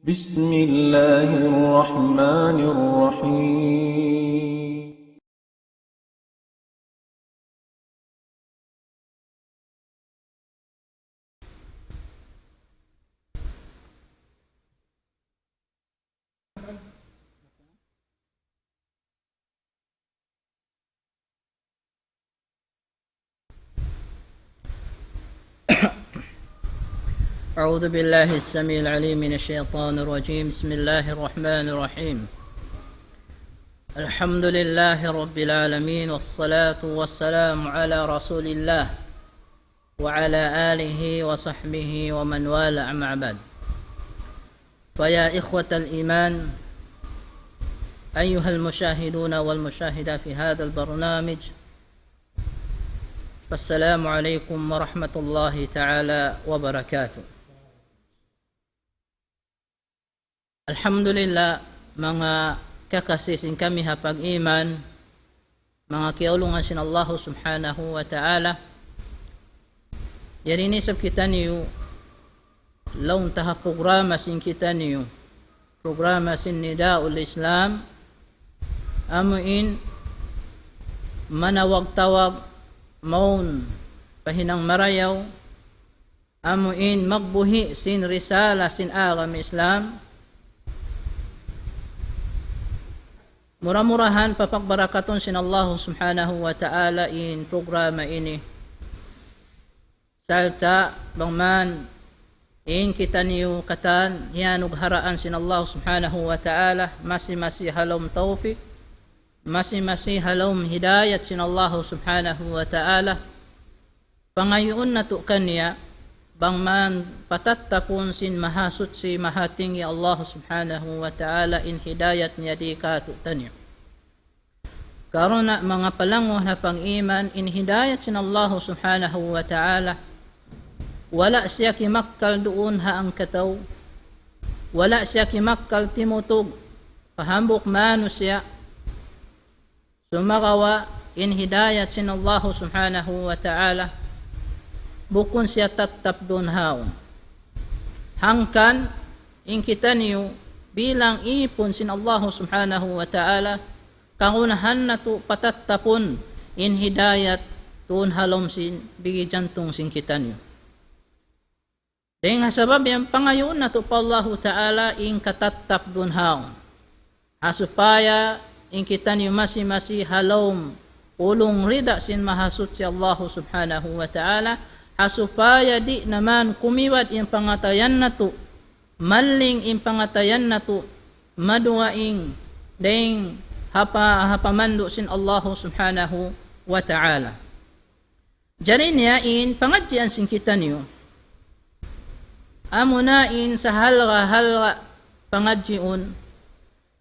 بسم الله الرحمن الرحيم أعوذ بالله السميع العليم من الشيطان الرجيم. بسم الله الرحمن الرحيم. الحمد لله رب العالمين، والصلاة والسلام على رسول الله وعلى آله وصحبه ومن والاه، أما بعد. فيا إخوة الإيمان، أيها المشاهدون والمشاهدات في هذا البرنامج، فالسلام عليكم ورحمة الله تعالى وبركاته. Alhamdulillah, mga kakasising kami hapag-iman, mga kiulungan sin Allah subhanahu wa ta'ala, yarinisab kita niyo laun taha programa sin kita niyo, programa sin Nidaul Islam, amuin manawag-tawag maun pahinang marayaw, amuin magbuhi sin risala sin agam Islam, murah-murahan papagbarakaton sin Allah subhanahu wa ta'ala in programa ini. Salta bangman in kita niyo katan hiyanug haraan sin Allah subhanahu wa ta'ala, masi halom tawfik, masi halom hidayat sin Allah subhanahu wa ta'ala. Pangayon na to kanya bangman patattapon sin mahasut si mahating ya Allah subhanahu wa ta'ala in hidayat niya di kato tanyo. Karon na mga palango na pang-iman in hidayat sin Allah subhanahu wa ta'ala, wala siya kimakkal doon haang kataw, wala siya kimakkal timutog, pahambok mano siya sumagawa in hidayat sin Allah subhanahu wa ta'ala, bukon siya tattap doon haon. Hangkan in kita niyo bilang ipon sin Allah subhanahu wa ta'ala, kangunahan na to patattapon in hidayat doon halom sin bigi jantong sin kita niyo. Dahil nga sabab yan pangayon na to pa Allah ta'ala in katattap doon haon. Asupaya in kita niyo masi halom ulong rida sin mahasut si Allah subhanahu wa ta'ala, asupaya di naman kumiwat in pangatayan na to, maling in pangatayan na to, maduwaing dahing hapamando sin Allah subhanahu wa ta'ala. Diyan niya in pangadyan sin kita niyo, amunain sa halga pangadyon,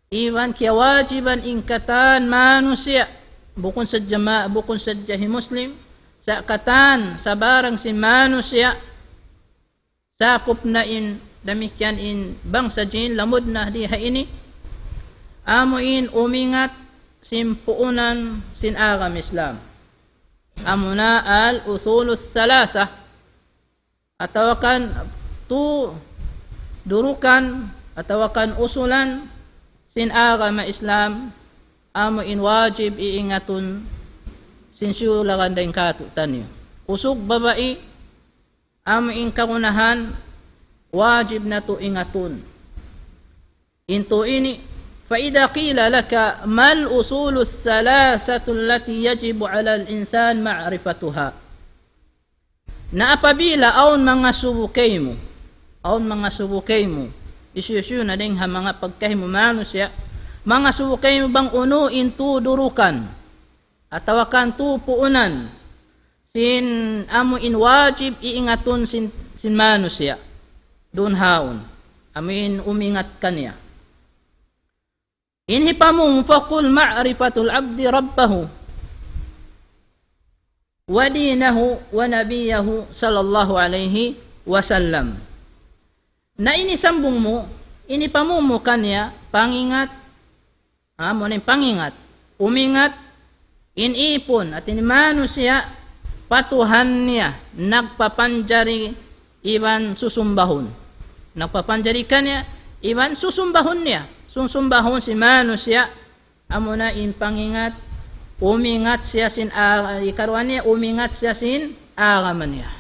iwan kaya wajiban in katan manusya, bukon sa jahi muslim, sa katan sa barang si manusya, sakop na in damikyan in bangsa jin lamod na diha ini, amuin umingat sin puunan sin agam Islam. Amuna al usulus salasa, atawakan tu durukan atawakan usulan sin agam Islam, amuin wajib iingatun sin siyulagan daing katutan niyo. Usog babae, amuin kagunahan wajib na to ingatun. Into ini فإذا قيل لك ما الأصول الثلاثة التي يجب على الإنسان معرفتها، naapabila aon mga subukay mo isyusyo na din ha mga pagkahimo manusya, mga subukay mo bang unuin tu durukan atawakan tu puunan sin amuin wajib iingatun sin manusya dun haon, amuin umingat kanya. Inhi pamung faqul ma'rifatul abdi rabbahu wa dinahu wa nabiyahu sallallahu alaihi wasallam. Na ini sambung mo, ini pamumo kanya pangingat, pangingat, umingat, inipon at inimano siya patuhan niya, nagpapanjari iban susumbahon. Nagpapanjari kanya Iban susumbahon niya. Susumbahon si manusia. Amo na in pangingat. Umingat siya sin ikaruan niya. Umingat siya sin agaman niya.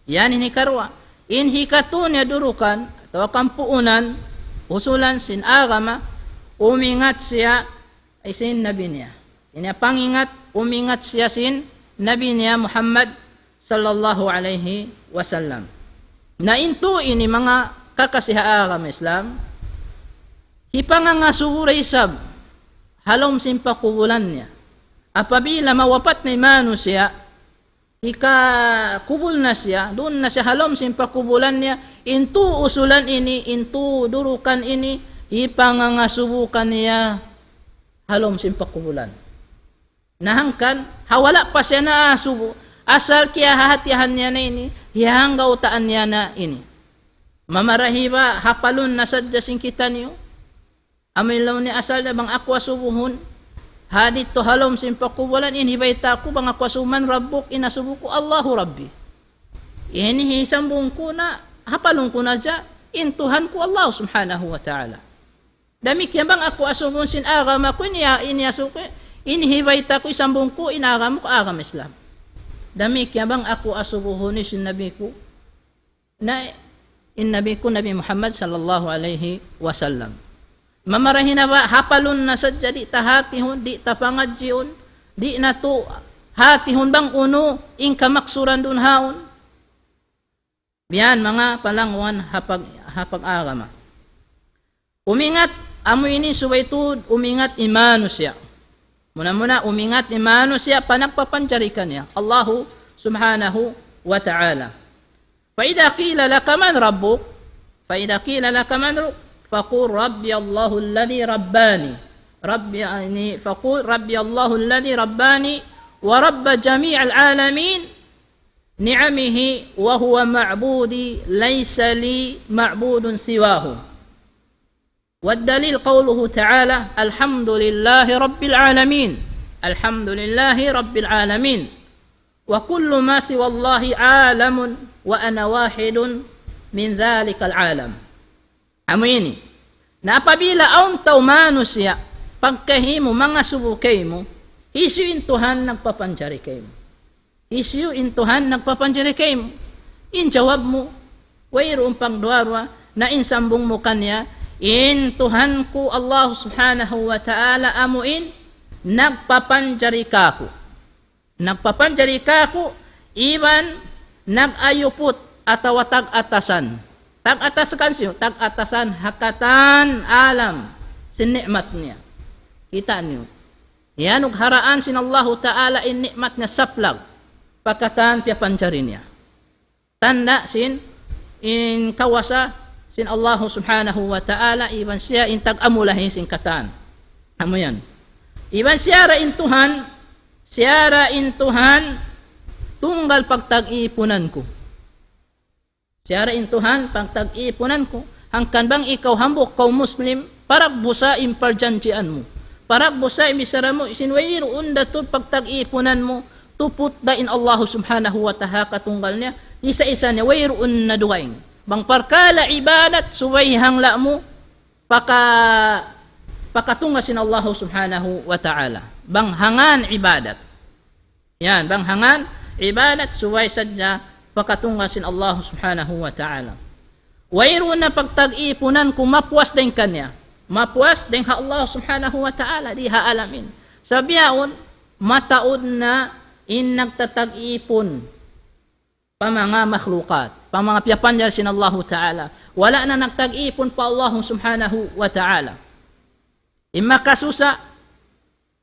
Yan inikarwa. In hikatun niya durukan. Atau kampuunan. Usulan sin agama. Umingat siya sin nabi niya. Ini pangingat. Umingat siya sin nabi niya Muhammad sallallahu alaihi wasallam. Na into ini mga kakasiha agama Islam. Hipangangasuray sab. Halom simpakubulan niya. Apabila mawapat na manusia, kubul na siya, doon na siya halom simpakubulan niya, intu usulan ini, intu durukan ini, ipangangasubukan niya, halom simpakubulan. Nahangkan, hawala pa siya na asubo, asal kaya hahatihan niya na ini, hihanggaw taan niya na ini. Mamarahiba, hapalun na sadyasin kita niyo, amilaw ni asal na bang akwa subuhon, hadit to halom simpakubulan inhibayta ko bang akwasuman rabbuk inasubuku Allahu Rabbi. Inihisambong ko na hapalong ko na dya intuhan ko Allah subhanahu wa ta'ala. Damik yan bang ako asubon sin agama ko iniyasuko inhibayta ko isambong ko inagam ko agam Islam. Damik yan bang ako asubuhon sin nabi ko na nabi ko Nabi Muhammad sallallahu alaihi wasallam. Mamarahin na ba, hapalon na sadya, di ta hatihon, di ta pangadjion, di na to hatihon bang uno, inkamaksuran dun haon. Biyan mga palangwan hapag agama. Umingat, amo ini suwaytud, umingat imano siya. Muna umingat imano siya, panagpapanjarikan niya. Allahu subhanahu wa ta'ala. Faida qila laka man rabbuk, faida qila laka man rabbuk, فقول ربي الله الذي رباني فقول ربي الله الذي رباني ورب جميع العالمين نعمه وهو معبودي ليس لي معبود سواه والدليل قوله تعالى الحمد لله رب العالمين الحمد لله رب العالمين وكل ما سوى الله عالم وأنا واحد من ذلك العالم. Amo ini, na apabila aun tao manusia, pagkahimo, mga subukay mo, isyu intuhan nagpapanjari kayo mo. Isyu intuhan nagpapanjari kayo mo. In jawab mo, wayroon pang duwarwa, na insambong mo kanya, intuhan ko Allah subhanahu wa ta'ala amuin, nagpapanjari kako. Nagpapanjari kako, iban nagayupot atawa tag-atasan. Tag-atasan siyo, tag-atasan, hakatan, alam, sinikmat niya. Kita niyo. Yan, haraan sin Allah Ta'ala in nikmat niya saplag, pagkatan piyapanjari niya. Tanda sin, in kawasa, sin Allah Subhanahu wa Ta'ala, iban siya in tag-amulahin sin katan. Amo yan. Iban siya ra intuhan, tunggal pagtag-ipunan ko. Siyara intuhan, pagtag-ipunan ko, hangkan bang ikaw hambok, kau Muslim, parag busa imparjanjian mo. Parag busa imisara mo, isinwayiro unda to pagtag-ipunan mo, tuput da in Allah subhanahu wa ta'ala katunggal niya, isa-isa niya, wayiro unna duwain. Bang parkala ibadat, suwayhang la mo, pakatunga sin Allah subhanahu wa ta'ala. Bang hangan ibadat. Yan, bang hangan ibadat, suway sadya, pakatungasin Allah subhanahu wa ta'ala. Wayro na pagtag-ipunan kung mapuas din kanya. Mapuas din ha Allah subhanahu wa ta'ala, di ha alamin. Sabiyaon, mataod na in nagtatag-ipon pa mga makhlukat, pa mga piyapanjal sin Allah ta'ala. Wala na nagtag-ipon pa Allah subhanahu wa ta'ala. Imakasusa,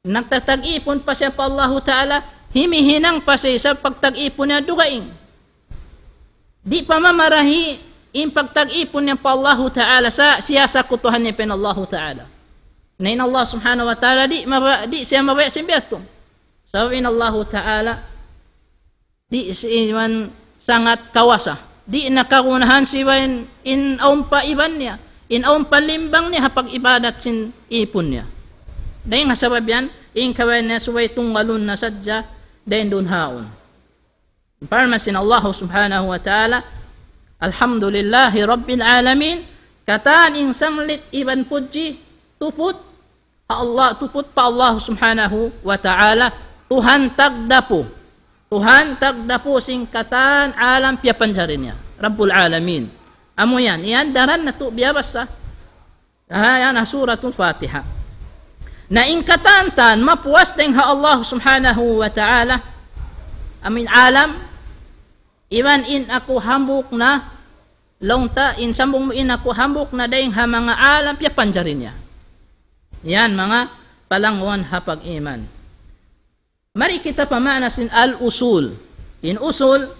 nagtatag-ipon pa siya pa Allah ta'ala, himihinang pa siya sa pagtag-ipon niya dugaing. Di pa mamarahi in pagtag-ipon niya pa Allah Ta'ala sa siyasa kutuhan niya pa Allah Ta'ala. Na in Allah subhanahu wa ta'ala di siya mabaya simbiyato. Sabi in Allah Ta'ala di siya sangat kawasa. Di nakakunahan siya in aumpa iban niya. In aumpa limbang niya hapag ibadat sin ipon niya. Dahil nga sabab yan, in kaway niya suway tunggalun na sadya dahil dun haon. Parmasin Allah subhanahu wa ta'ala, alhamdulillahi rabbil alamin, Katan ing sanglit iban puji tuput pa Allah subhanahu wa ta'ala Tuhan tagdapo sing katan alam pia panjarinya Rabbul Alamin. Amo yan daran na to biyabasa. Yan suratul Fatiha. Na ing katantan mapuas ding ha Allah subhanahu wa ta'ala amin alam iman in ako hambuk na longta in sambung mo in ako hambuk na ding ha mga alam pia panjarin niya. Yan mga palangwan hapag iman. Mari kita pamanasin al-usul. In usul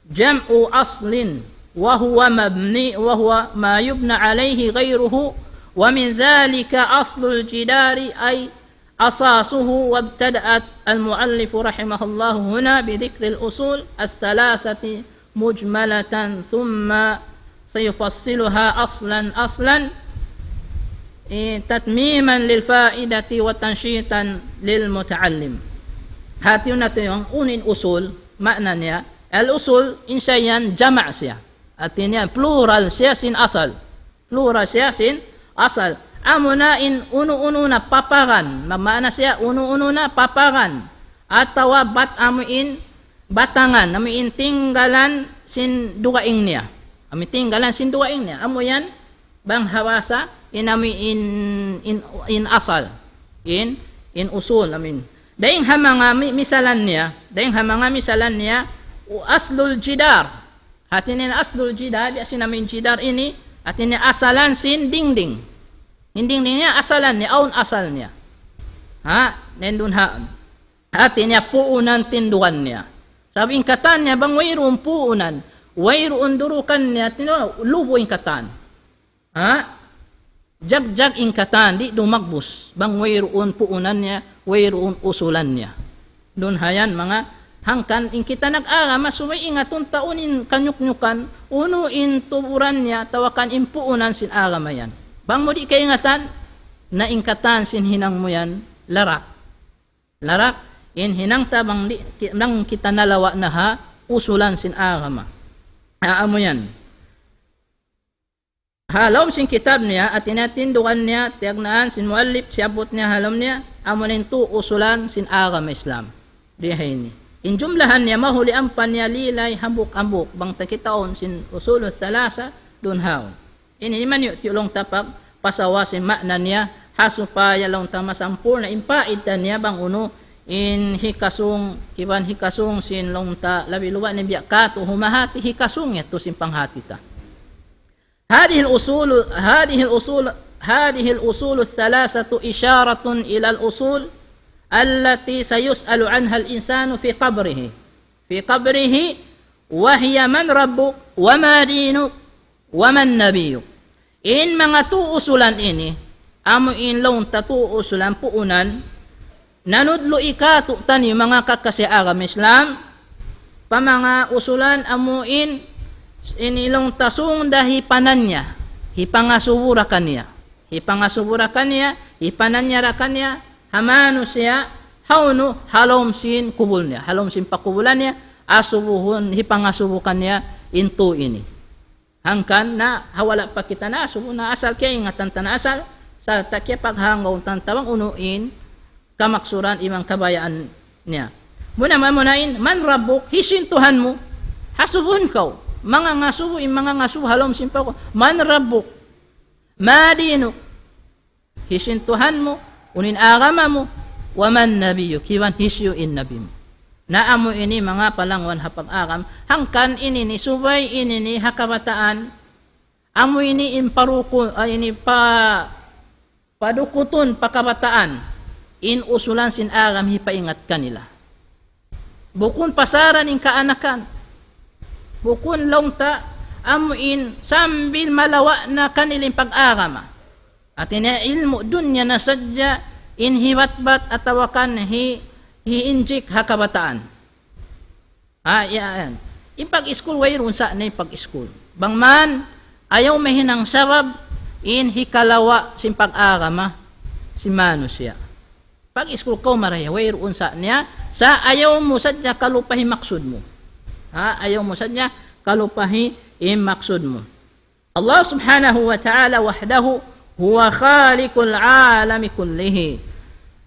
jam'u aslin wa huwa mabni wa huwa ma yubna alayhi ghayruhu wa min dhalika aslul jidari ay asasuhu wabtada'at al-muallif rahimahullah huna bidhikri al-usul al-thalathati mujmalatan thumma sayufassiluha aslan tatmiman lil faidati wa tanshitan lil muta'allim. Hati na ito yung unin usul, makna niya. Al-usul, insya yan, jama' siya. At yan, plural siya sin asal. Plural siya sin asal. Amo na in uno-uno na paparan. Mamana siya, uno-uno na paparan. At tawa bat amo in batangan. Amo in tinggalan sin dugaing niya. Amo tinggalan sin dugaing niya. Amo yan, bang hawasa, inami in asal. In usul, amin. Daing hamanga misalan niya, aslul jidar. Hatin aslul jidar, di asin namin jidar ini, atin asalan sin dingding. Dingding niya asalan niya, aun asal niya. Nendun hatin niya puunan tinduan niya. Sabi katan niya bang wayroon puunan, wayroon durukan niya, lubo yung katan. Jag ingkatan di dumagbus bang wayroon puunan niya wayroon usulan niya doon hayan mga hangkan in kita nag-ara masumay ingatun taunin kanyuk-nyukan uno in tuburan niya tawakan in puunan sin aramayan bang mo di kay ingatan na ingkatan sin hinang mo yan larak in hinang tabang di nang kita nalawa na ha usulan sin arama aamo yan. Halom sin kitab niya at tinatindukan niya tiyagnaan sin muallif siabot niya halom niya amunin tu usulan sin agama Islam dihaini in jumlahan niya mahuli ampan niya lilay hambuk bang takitaon sin usulul thalasa dun haw ini man yu tiulong tapag pasawa sin makna niya hasupaya long tamasampur na impaitan niya bang uno in hikasung sin long ta labi luwa ni biya kato humahati hikasung ya to sin panghati ta. هذه الأصول الثلاثة إشارة إلى الأصول التي سيسأل عنها الإنسان في قبره وهي من ربك وما دينك ومن نبيك إن mga tuusulan ini amo in long tatuusulan puunan nanudlo ikatu tani mga kakasiagam Islam pa mga usulan amo in inilong tasung dahi pananya hipangasuburakan niya ipananyarakan niya hamanu siya haunu halom sin pakubulan niya asubuhun hipangasubukan niya into ini hangkan na hawala pa kita na asubu na asal kaya ingatan na asal sa takya paghangaw tantawang unuin kamaksuran imang kabayaan niya munain man rabbuk hisin Tuhan mo hasubuhun kau mga ngasubo halom simpa ko man rabbuk madinuk hisin Tuhan mo unin agama mo waman nabiyuk kiwan hisyu in nabi mo naamo ini mga palangwan hapag-agam hangkan ini ni subay ini ni hakabataan amo ini imparuko ini padukutun pakabataan in usulan sin agam hipaingat kanila bukun pasaran in kaanakan bukun longta amuin sambil malawa na kanilang pag-agama at ina ilmu dunya na sadya in hiwatbat atawakan hiinjik hakabataan yan ipag-school wayroon sa na ipag-school bang man ayaw mahinang sabab in hikalawa sin pag-agama si mano siya pag-school ko maraya wayroon sa niya sa ayaw mo sadya kalupahi maksud mo ayaw mo sadya kalupahi maksud mo Allah subhanahu wa ta'ala wahdahu huwa khaliqul alami kullihi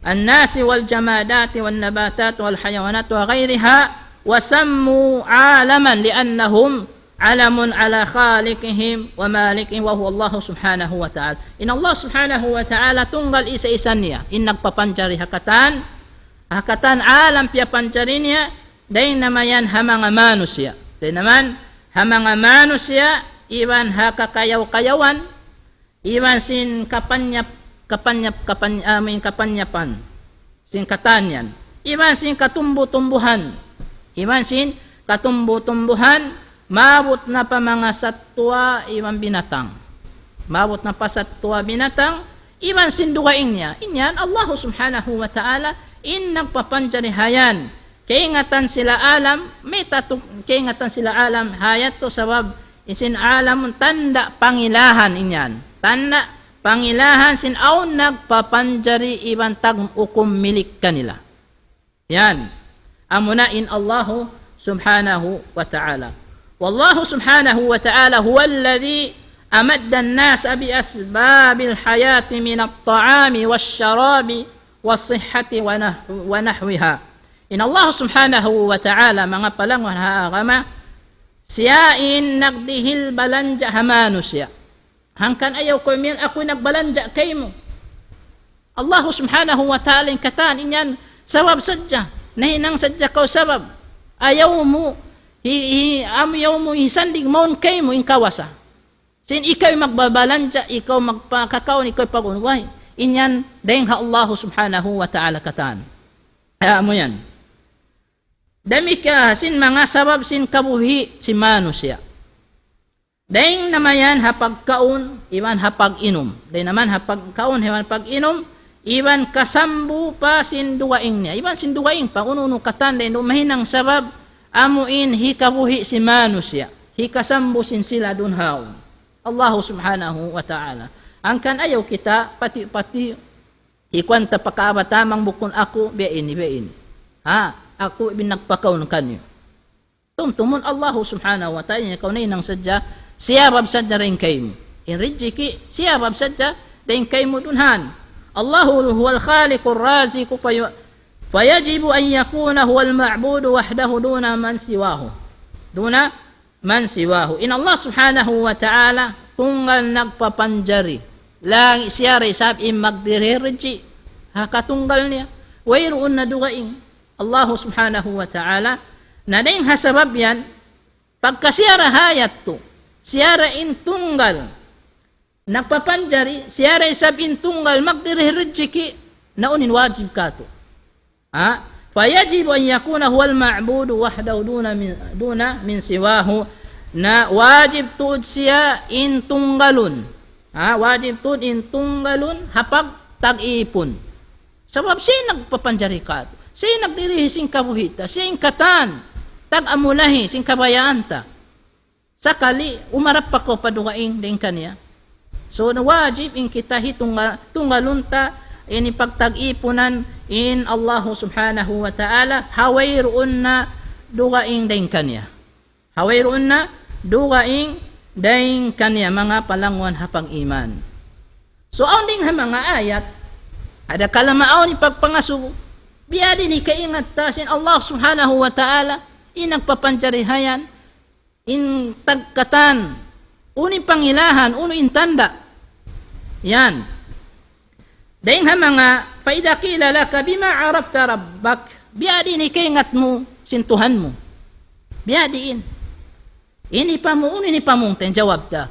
الناس والجمادات والنباتات والحيوانات وغيرها وسموا عالما لأنهم علم على خالقهم ومالكهم وهو الله سبحانه وتعالى. إن الله سبحانه وتعالى tunggal isa-isa niya. In nagpapanjari hakatan alam pia panjari niya, day namayan hamanga manusia. Day naman hamanga manusia, iwan hakakayaw-kayawan, iwan sin kapanyapan, sin katanyan, iwan sin katumbu-tumbuhan, mabot na pa mga satwa, iwan binatang, mabot na pa satwa binatang, iwan sin dugaing niya, inyan Allah subhanahu wa ta'ala, in nagpapanjarihayan, kaingatan sila alam, kaingatan sila alam, hayat to sabab, isin alam, tanda pangilahan inyan, tanda pangilahan sin aw nagpapanjari iban tag-ukum milik kanila. Yan. Amunain Allah subhanahu wa ta'ala. Wallahu subhanahu wa ta'ala huwa alladhi amadda an-nas bi asbabil hayati min at-ta'ami wash-sharabi was-sihhati wa nahwiha. In Allah subhanahu wa ta'ala mga palangon haagama siyain nagdihil balanja hamanusya. Hangkan ayaw ko miyan ako nagbalanja kay mo. Allah subhanahu wa ta'ala katan inyan sabab sadya. Nahinang sadya ko sabab. Ayaw mo, ayaw mo hisandig maun kay mo inkawasa. Sin ikaw magbabalanja, ikaw magpakakaon, ikaw pagunway. Inyan dahil Allah subhanahu wa ta'ala katan. Ayaw mo yan. Dami ka sin mga sabab sin kabuhi si manusya. Dahil naman yan hapagkaon, iwan hapag-inom. Dahil naman hapagkaon, iwan pag-inom, iwan kasambu pa sinduwaing niya. Iwan sinduwaing pa, ununo katan, dahil mahinang sabab, amuin hikabuhi si manusya. Hikasambu sin sila dunhaw. Allah subhanahu wa ta'ala. Angkan ayaw kita, pati-pati, ikwanta pakabatamang bukon ako, biya ini. Ha? Ako binagpakaon kanyo. Tumtumon Allah subhanahu wa ta'ala, ikaw na inang sadya, siyabab sadya rin kayo. In rijiki, siyabab sadya rin kayo mo dunhan. Allahu huwal khaliqur raziku fayajibu an yakuna huwal ma'budu wahdahu duna man siwahu. In Allah subhanahu wa ta'ala tunggal nagpapanjari. Lang siya rin sabi magdiririji. Hakatunggal niya. Wayroon na dugaing. Allahu subhanahu wa ta'ala na ding hasabab yan pagkasiyara hayat to. Siyara intunggal nagpapanjari, siyara isab intunggal magdirihirjiki naunin wajib ka to. Fayajibu an yakuna huwal ma'budu wahdahu duna min siwahu na wajib tuod siya intunggalun. Wajib tuod intunggalun hapag tag-ipon. Sabab siya nagpapanjari ka to. Siya nagdirihi sing kabuhita, siya katan tag-amulahi sing kabayaan ta. Sakali, umarap pa ko padugaing din kanya. So, wajib in kita tunggalunta in pagtag-ipunan in Allah subhanahu wa ta'ala hawayroon na dugaing din kanya. Hawayroon na dugaing din kanya mga palangwan hapang iman. So, ang ding mga ayat, ada kalamaaw ni pagpangasubo, biya din ikaingat tasin Allah subhanahu wa ta'ala inagpapanjarihayan in tagkatan, uning pangilahan, uno intanda. Yan. Dahil mga, faida kilala ka, bima arafta rabbak, biadin ikaingat mo, sintuhan mo. Biadiin. Ini pa mo, ini pa mong jawab ta.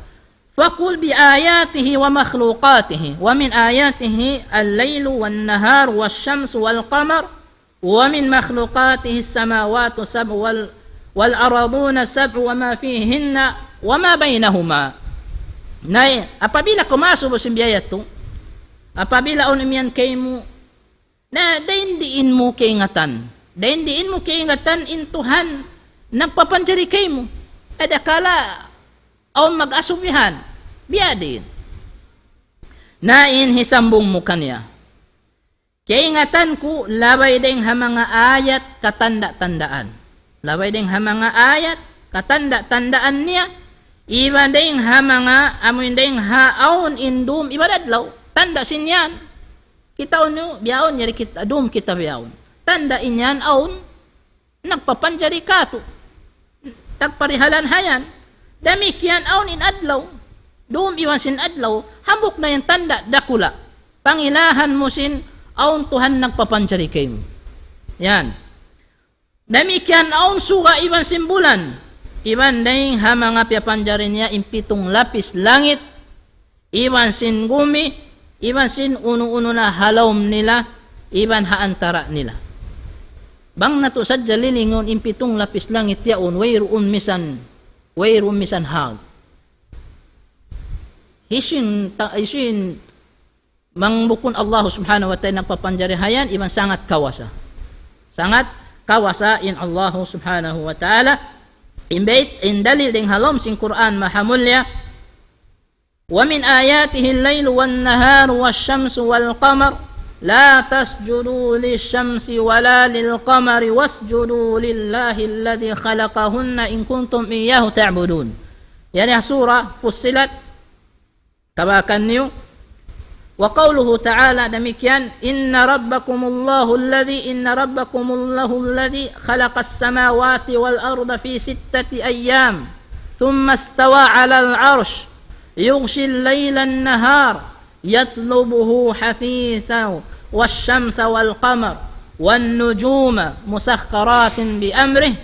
Fakul bi ayatihi wa makhlukatihi, wa min ayatihi al-laylu wal-nahar, wal-shamsu wal-qamar, wa min makhlukatihi samawatu sab'u wal-araduna sab'u wa ma fihinna wa ma bainahuma. Nay, apabila kumaso mo simbiyayat to, apabila unimian kay mo, na daindiin mo kaingatan, daindiin mo kaingatan intuhan, nagpapanjari kay mo, adakala, o mag-asubihan, biyadin. Nain hisambong mo kanya. Kaingatan ko, labay ding mga ayat katanda-tandaan. Labay ding mga ayat katanda-tandaan niya, Iban ding ha mga amoy ding haon indum ibadadlaw. Tanda sinyan. Kitaon nyo, biyaon yari kita dum kita biyaon. Tanda inyan aon nagpapanjari kato. Tagparihalan hayan. Damikyan aon in adlaw. Dum iwan sin adlaw, hambok na yung tanda dakula. Pangilahan mo sin aon Tuhan nagpapanjari kayo. Yan. Damikyan aon suga iwan sin bulan. Iban dahing ha mga piyapanjari niya impitong lapis langit. Iwan sin gumi. Iwan sin uno-uno na halawm nila. Iban ha antara nila. Bang nato sadya lilingon impitong lapis langit yaon wayroon misan hag. Isin mangbukon Allah subhanahu wa ta'ala nagpapanjari hayan iban sangat kawasa. Sangat kawasa in Allah subhanahu wa ta'ala. In dalil ding halom sing Quran mahamulya wa min ayatihi al-layl wan-nahar wash-shamsu wal-qamar la tasjudu lish-shamsi wala lil-qamari wasjudu lillahi alladhi khalaqahunna in kuntum iyyahu ta'budun. Yani surah Fussilat tabakan niyo wa qawluhu ta'ala demikian inna rabbakumullahu alladhi khalaqas samawati wal arda fi 6 ayyam thumma istawa 'alal 'arsh yughshi al-layla an-nahar yatlubuhu hasithan wash-shamsa wal qamar wan nujuma musakhkharatin bi amrihi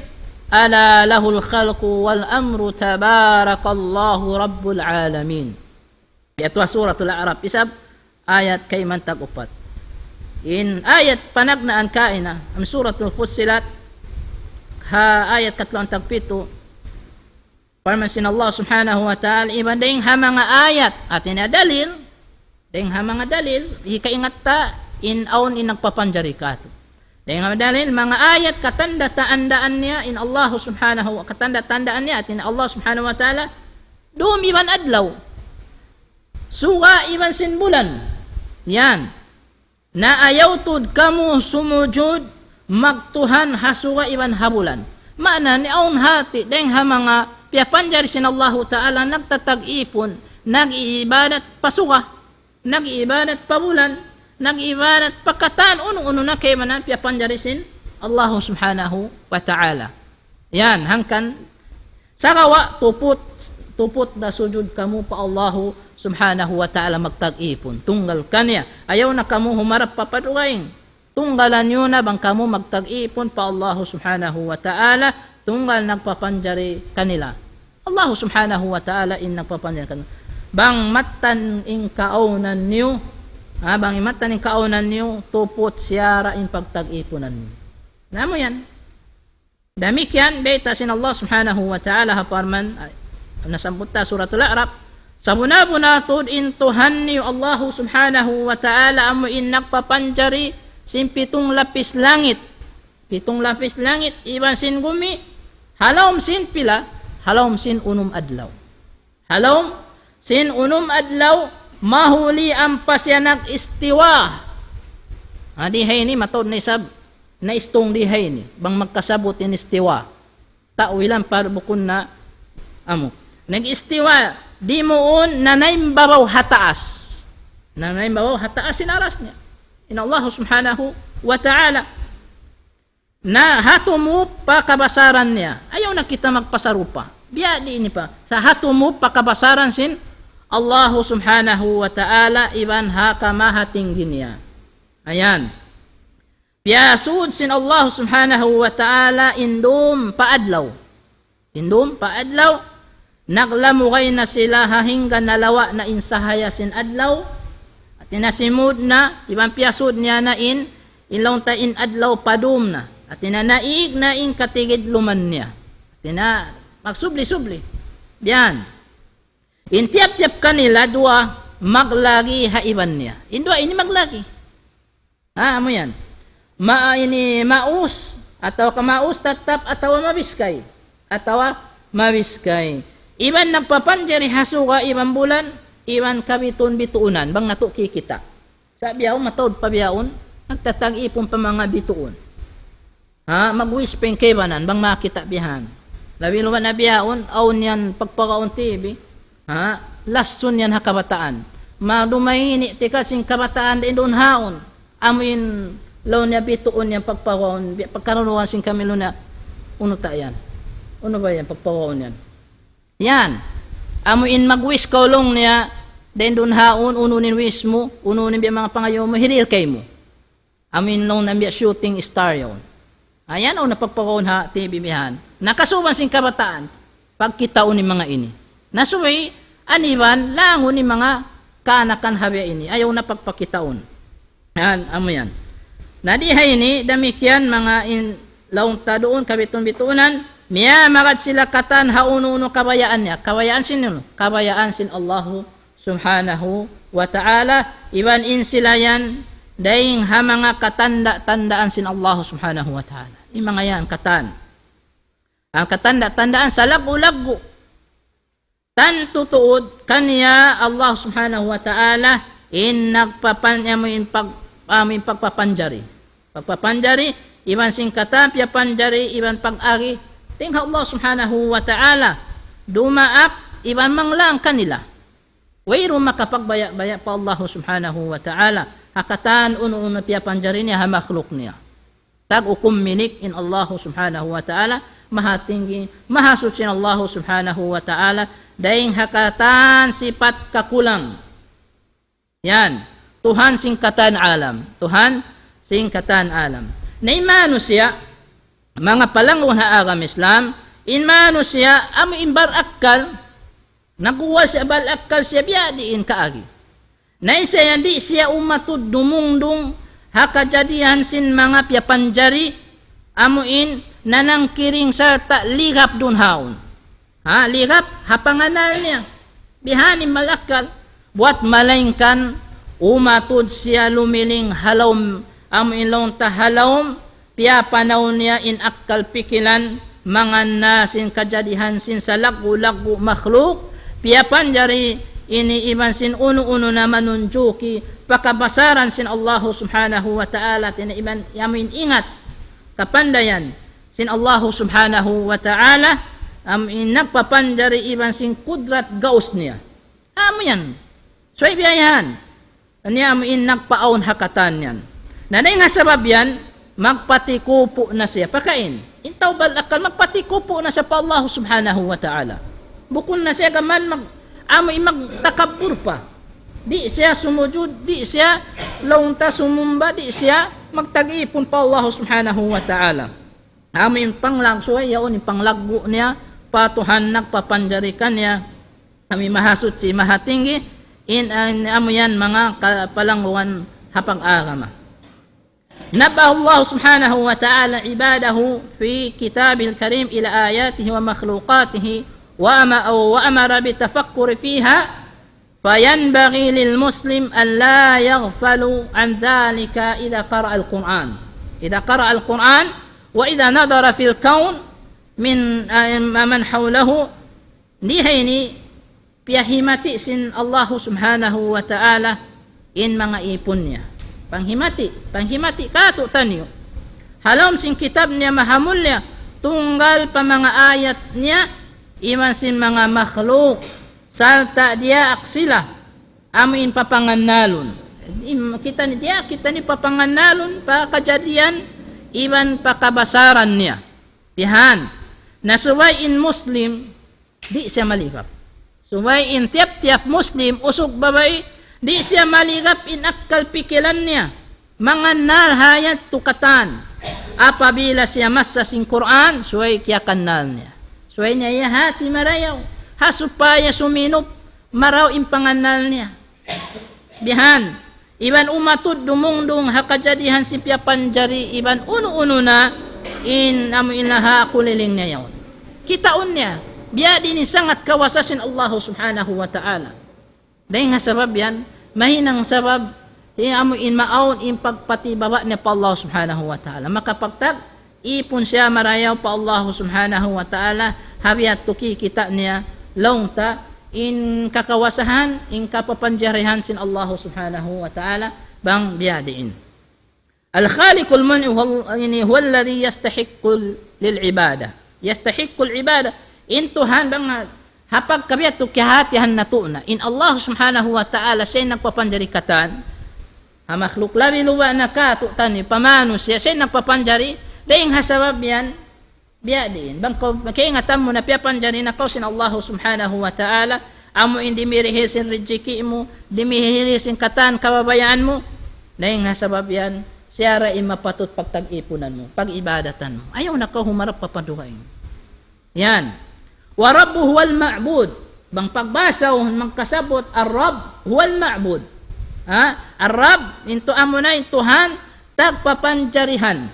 ala lahul khalqu wal amru tabarakallahu rabbul alamin. Ito suratul A'raf isab ayat kay man tag-upat. In ayat panagnaan kaina ang suratul Fussilat ha ayat katlong tagpito parmasin Allah subhanahu wa ta'ala iban ding ha mga ayat atin na dalil ding ha mga dalil hikaingat ta in aun in nagpapanjari kato. Ding ha dalil mga ayat katanda taandaan niya in Allah subhanahu wa katanda tandaan niya atin Allah subhanahu wa ta'ala dum iban adlaw suga iban sin bulan. Yan. Na ayaw tud kamu sumujud magtuhan hasuga iban habulan. Mana ni aun hati deng ha mga piyapanjari sin Allah ta'ala nagtatag-ipon, nag-iibadat pasuga, nag-iibadat pabulan, nag-iibadat pakatan, uno-uno na kay manan piyapanjari sin Allah subhanahu wa ta'ala. Yan, hangkan sarawa tupot na sujud kamu pa Allahu subhanahu wa ta'ala magtag-ipon. Tunggal kanya. Ayaw na kamu humarap papadugayin. Tunggalan nyo na bang kamu magtag-ipon pa Allah subhanahu wa ta'ala. Tunggal nagpapanjari kanila. Allah subhanahu wa ta'ala in nagpapanjari kanila. Bang matan in kaunan nyo. Bang matan in kaunan nyo. Tupot siyara in pagtag-iponan nyo. Namo yan. Damikyan. Beta sin Allah subhanahu wa ta'ala haparman. Nasambutta suratul A'raf. Sabuna-buna tud in Tuhan ni Allah subhanahu wa ta'ala amo in nagpapanjari sin pitong lapis langit. Pitong lapis langit iban sin gumi. Halawm sin pila? Halawm sin unum adlaw. Halawm sin unum adlaw mahuli ang pasyanak istiwa. Dihay ni matod na isab na istong dihay ni bang magkasabot in istiwa. Tawilan para bukun na amo. Nag-istiwa di moon nanaybabaw hataas. Nanaybabaw hataas sinaras niya. In Allah subhanahu wa ta'ala. Na hatumo pa kabasaran niya. Ayaw na kita magpasarupa. Biya di ini pa. Sa hatumo pa kabasaran sin Allah subhanahu wa ta'ala iban hakamahatingin niya. Ayan. Piyasud sin Allah subhanahu wa ta'ala indum paadlaw. Indum paadlaw. Naglamugay na sila hahinggan nalawa na insahaya sin adlaw at inasimud na ibang piyasud niya na in ilong ta in adlaw padum na at inanaig na in katigid luman niya at ina magsubli-subli biyan in tiap-tiap kanila dua maglagi haiban niya in dua ini maglagi amo yan ini maus atau kamaus tatap atau mabiskay iban nagpapanjari hasuga iban bulan, iban kabiton bituunan, bang nato kikita. Sabiyaw, matod pabiyaon, nagtatag-ipon pa mga bituon. Magwis peng kebanan, bang makita bihan. Labi luman na biyaon, aun yan pagpakaon TV. Ha? Lason yan ha kabataan. Madumahini ti kasing kabataan din doon haon. Amin law niya bituon yan pagpakaon. Pagkarunuan sing kami na uno ta yan. Uno ba yan pagpakaon yan? Yan. Amin mag-wish kaulong niya din doon haon, ununin wish mo, ununin biya mga pangayo mo, hirir kay mo. Amin law na biya shooting star yon. Ayan o napagpakaon ha TV bihan. Nakasuban sing kabataan pagkitaon ni mga ini. Nasuway aniban langon ni mga kanakan habya ini. Ayaw na pagpakitaon. Yan, amo yan. Nadihay ni damikyan mga laong tadoon kabiton-bitunan miya magad sila katan hauno-uno kabayaan niya. Kabayaan sin no? Kabayaan sin Allahu subhanahu wa ta'ala. Iban in sila yan daing ha mga katanda-tandaan sin Allah subhanahu wa ta'ala. Yung mga yan, katan. Ang katanda-tandaan sa lagu-lagu. Tan tutuod kaniya Allah subhanahu wa ta'ala in pagpapanjari. Pagpapanjari, iban sing katan, piyapanjari, iban pag-agi. Tingha Allah subhanahu wa ta'ala. Dumaak, iban manglang kanila. Wayro makapagbaya-baya pa Allah subhanahu wa ta'ala. Hakatan uno-uno piyapanjari niya, ha makhluk niya. Tag-ukum minik in Allah subhanahu wa ta'ala. Mahatinggi, mahasucin Allah subhanahu wa ta'ala. Daing hakatan sifat kakulang. Yan. Tuhan singkatan alam. Tuhan singkatan alam. Naimano siya, mga palangon ha agam Islam, inmano siya, imbar akkal, nakuha siya bal akkal siya, biyadiin kaagi. Naisa yan di siya umatud dumungdung, hakajadihan sin mga piyapanjari, amuin, nanangkiring sa ligap dun haon. Ha, ligap, hapanganal niya. Bihanin malakal, buat malaingkan, umatud siya lumiling halawm, amuin long tahalawm, piyapanaw niya in akkal pikilan, mga nasin kajadihan sin sa lagu-lagu makhluk, piyapanjari, iniiman sin uno-uno na manunjuki, pakabasaran sin Allah subhanahu wa ta'ala, tinaiman yamin ingat, kapandayan, sin Allah subhanahu wa ta'ala, nagpapanjari iban sin kudrat gaus niya. Amo yan. So ibiyayan. Niya amin nagpaon hakatan yan. Nanay nga sabab yan, magpatikupo na siya. Pakain. Intaw balakal, magpatikupo na siya pa Allah subhanahu wa ta'ala. Bukun na siya gaman, magtakabur pa. Di siya sumujud, di siya launta sumumba, di siya magtag-ipon pa Allah subhanahu wa ta'ala. Amin panglagso ay yaon, panglaggo niya, patuhan nagpapanjarikan niya, amin mahasut si mahatinggi, amo yan mga palangguan hapag-agama. نبه الله سبحانه وتعالى عباده في كتابه الكريم إلى آياته ومخلوقاته وأمر بتفكر فيها فينبغي للمسلم أن لا يغفل عن ذلك إذا قرأ القرآن وإذا نظر في الكون من حوله نهيني بيهمتي سن الله سبحانه وتعالى إن mga ipon niya. Panghimati kato tanyo. Halom sin kitab niya mahamulya, tunggal pa mga ayat niya, iman sin mga makhluk, salta dia aksila, amin papangannalon. Kita ni papangannalon, pa kajadian, iban pakabasaran niya. Pihan, nasuway in Muslim, di siya maligap. Suway in tiap-tiap Muslim, usog babay, di siya maligap in akkal pikilan niya. Mga nalhayat tukatan. Apabila siya masa sin Quran, suway kya kanal niya. Suway niya hati marayaw. Hasupaya suminop, maraw impanganal niya. Bihan, iban umatud dumungdung hakajadihan si piyapanjari, iban uno-uno na amuin laha kuliling niya yawn. Kitaon niya, biya din sangat kawasasin Allah subhanahu wa ta'ala. Dahil nga sabab yan, mahinang sabab, amuin maawon in pagpatibaba niya pa Allah subhanahu wa ta'ala. Makapagtag, ipon siya marayaw pa Allah subhanahu wa ta'ala, habiyat tuki kita niya, launta, in kakawasahan, in kapapanjarihan sin Allah subhanahu wa ta'ala, bang biyadiin. Al-Khaliqul Mani huwa alladhi yastahiqqu lil-ibadah. yastahiqqul ibada. Intuhan bang hapag kabiat to kihatihan na to na. In Allah subhanahu wa ta'ala siya nagpapanjari katan. Makhluk labi luwa na ka to tani pamano siya nagpapanjari. Dahing hasabab yan biya din. Bang kaya mo na piyapanjari na kausin Allah subhanahu wa ta'ala. Amo hindi mirihisin rijiki mo, di mirihisin katan kababayaan mo. Dahing hasabab yan, siya rin mapatot pagtag-ipunan mo, pag-ibadatan mo. Ayaw na ka humarap papaduhain. Yan. Wa Rabbu huwal ma'bud. Bang pagbasaw, magkasabot, ar-Rabb huwal ma'bud. Ar-Rabb, into amo na, intuhan, tagpapanjarihan.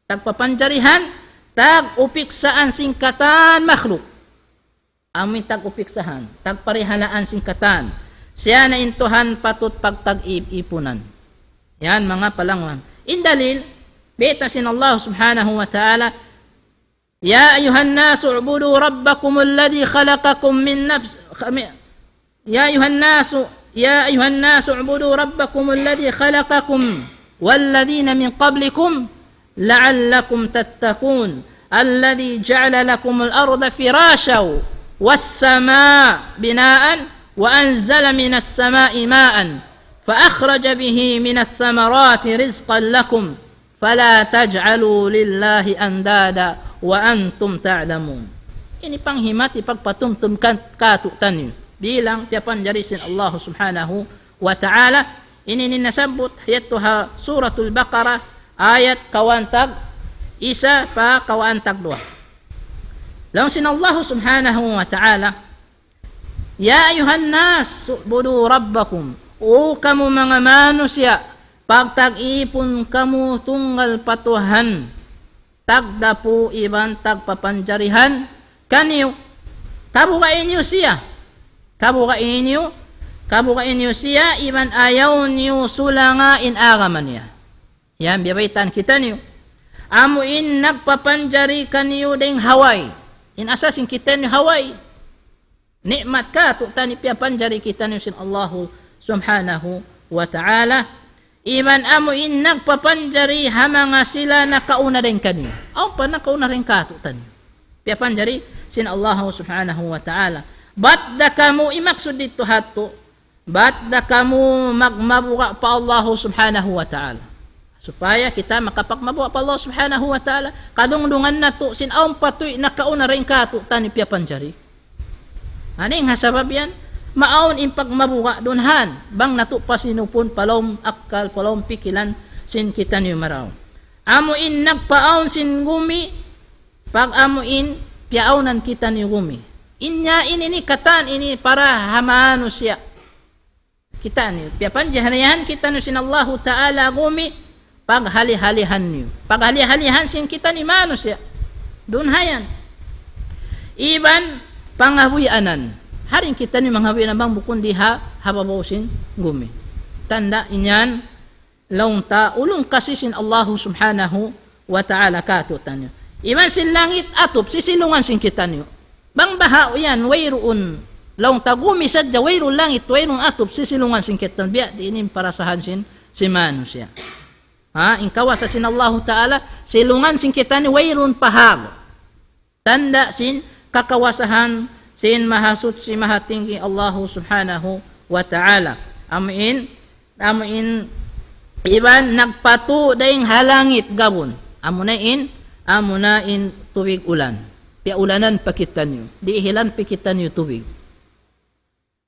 Tagpapanjarihan, tag-upiksaan singkatan makhluk. Amin tag-upiksahan, tagparihalaan singkatan. Siya na intuhan patut pagtag-ipunan. Yan mga palangwan. Indalil, bitasin Allah subhanahu wa ta'ala, Ya ayuhan nasu ubudu rabbakum alladhi khalaqakum min nafs Ya ayuhan nasu ubudu rabbakum alladhi khalaqakum walladhina min qablikum la'allakum tattaqun alladhi ja'ala lakum al-arda firashaw والسماء بناء وأنزل من السماء ماء فأخرج به من الثمرات رزقا لكم فلا تجعلوا لله أندادا وأنتم تعلمون. Ini panghimat ipagpatumtum katutan niyo bilang piyapanjarisin Allah subhanahu wa ta'ala. Ini ninasabot hayatuha suratul Baqarah ayat kawantag isa pa kawantag dua. Lawan sin Allah subhanahu wa ta'ala, Ya ayuhan nas, su'budu rabbakum. O kamu mga manusia, pagtag-ipon kamu tunggal patuhan, tagdapu iban tagpapanjarihan, kaniyo, kabukain niyo siya. Kabukain niyo siya, iban ayaw niyo sulangain agaman niya. Yan, biyabaitan kita niyo. Amuin nagpapanjari kaniyo ding haway. In asasin kita ni haway. Nikmat ka tu tani piyapanjari kita ni sin Allah subhanahu wa ta'ala. Iman amo in nagpapanjari hamanga sila nakauna rin kanyo. O pa nakauna rin ka tu tani. Piyapanjari sin Allah subhanahu wa ta'ala. Ba't da kamu imaksud dito hato? Ba't da kamu magmabuka pa Allah subhanahu wa ta'ala? Supaya kita makapagmabuha pa Allah subhanahu wa ta'ala. Kadungdungan na to, sinaong patoy, nakauna rin ka to, tani piyapanjari. Aning hasabab yan? Maon impagmabuha dunhan. Bang nato pa sinupon, palom akal, palom pikilan, sin kita niyo maraw. Amuin nagpaon sin gumi, pag amuin, piyaonan kita niyo gumi. Inya ini katan, ini para hamano siya. Kita niyo, piyapanjarihan kita niyo sin Allah ta'ala gumi, paghali-halihan niyo. Paghali-halihan sin kita ni manusia. Doon hayan. Iban pangawianan. Haring kita ni manghawianan bang bukun diha hababawsin gumi. Tanda inyan laung ta ulung kasisin Allah subhanahu wa ta'ala katutan niyo. Iban sin langit atop sisilungan sin kita niyo. Bang baha yan wayruun laung ta gumi sadya wayruun langit wayrun atop sisilungan sin kita. Biya diinin parasahan sin si manusia. Ingkawa sa sin Allah ta'ala, silungan sin kita ni wayrun pahag. Tanda sin kakawasahan sin mahasut si mahatinggi Allah subhanahu wa ta'ala. Amin, iban nagpatu daing halangit gabon. Amunain tubig ulan. Piaulanan pakitan nyo. Diihilan pakitan nyo tubig.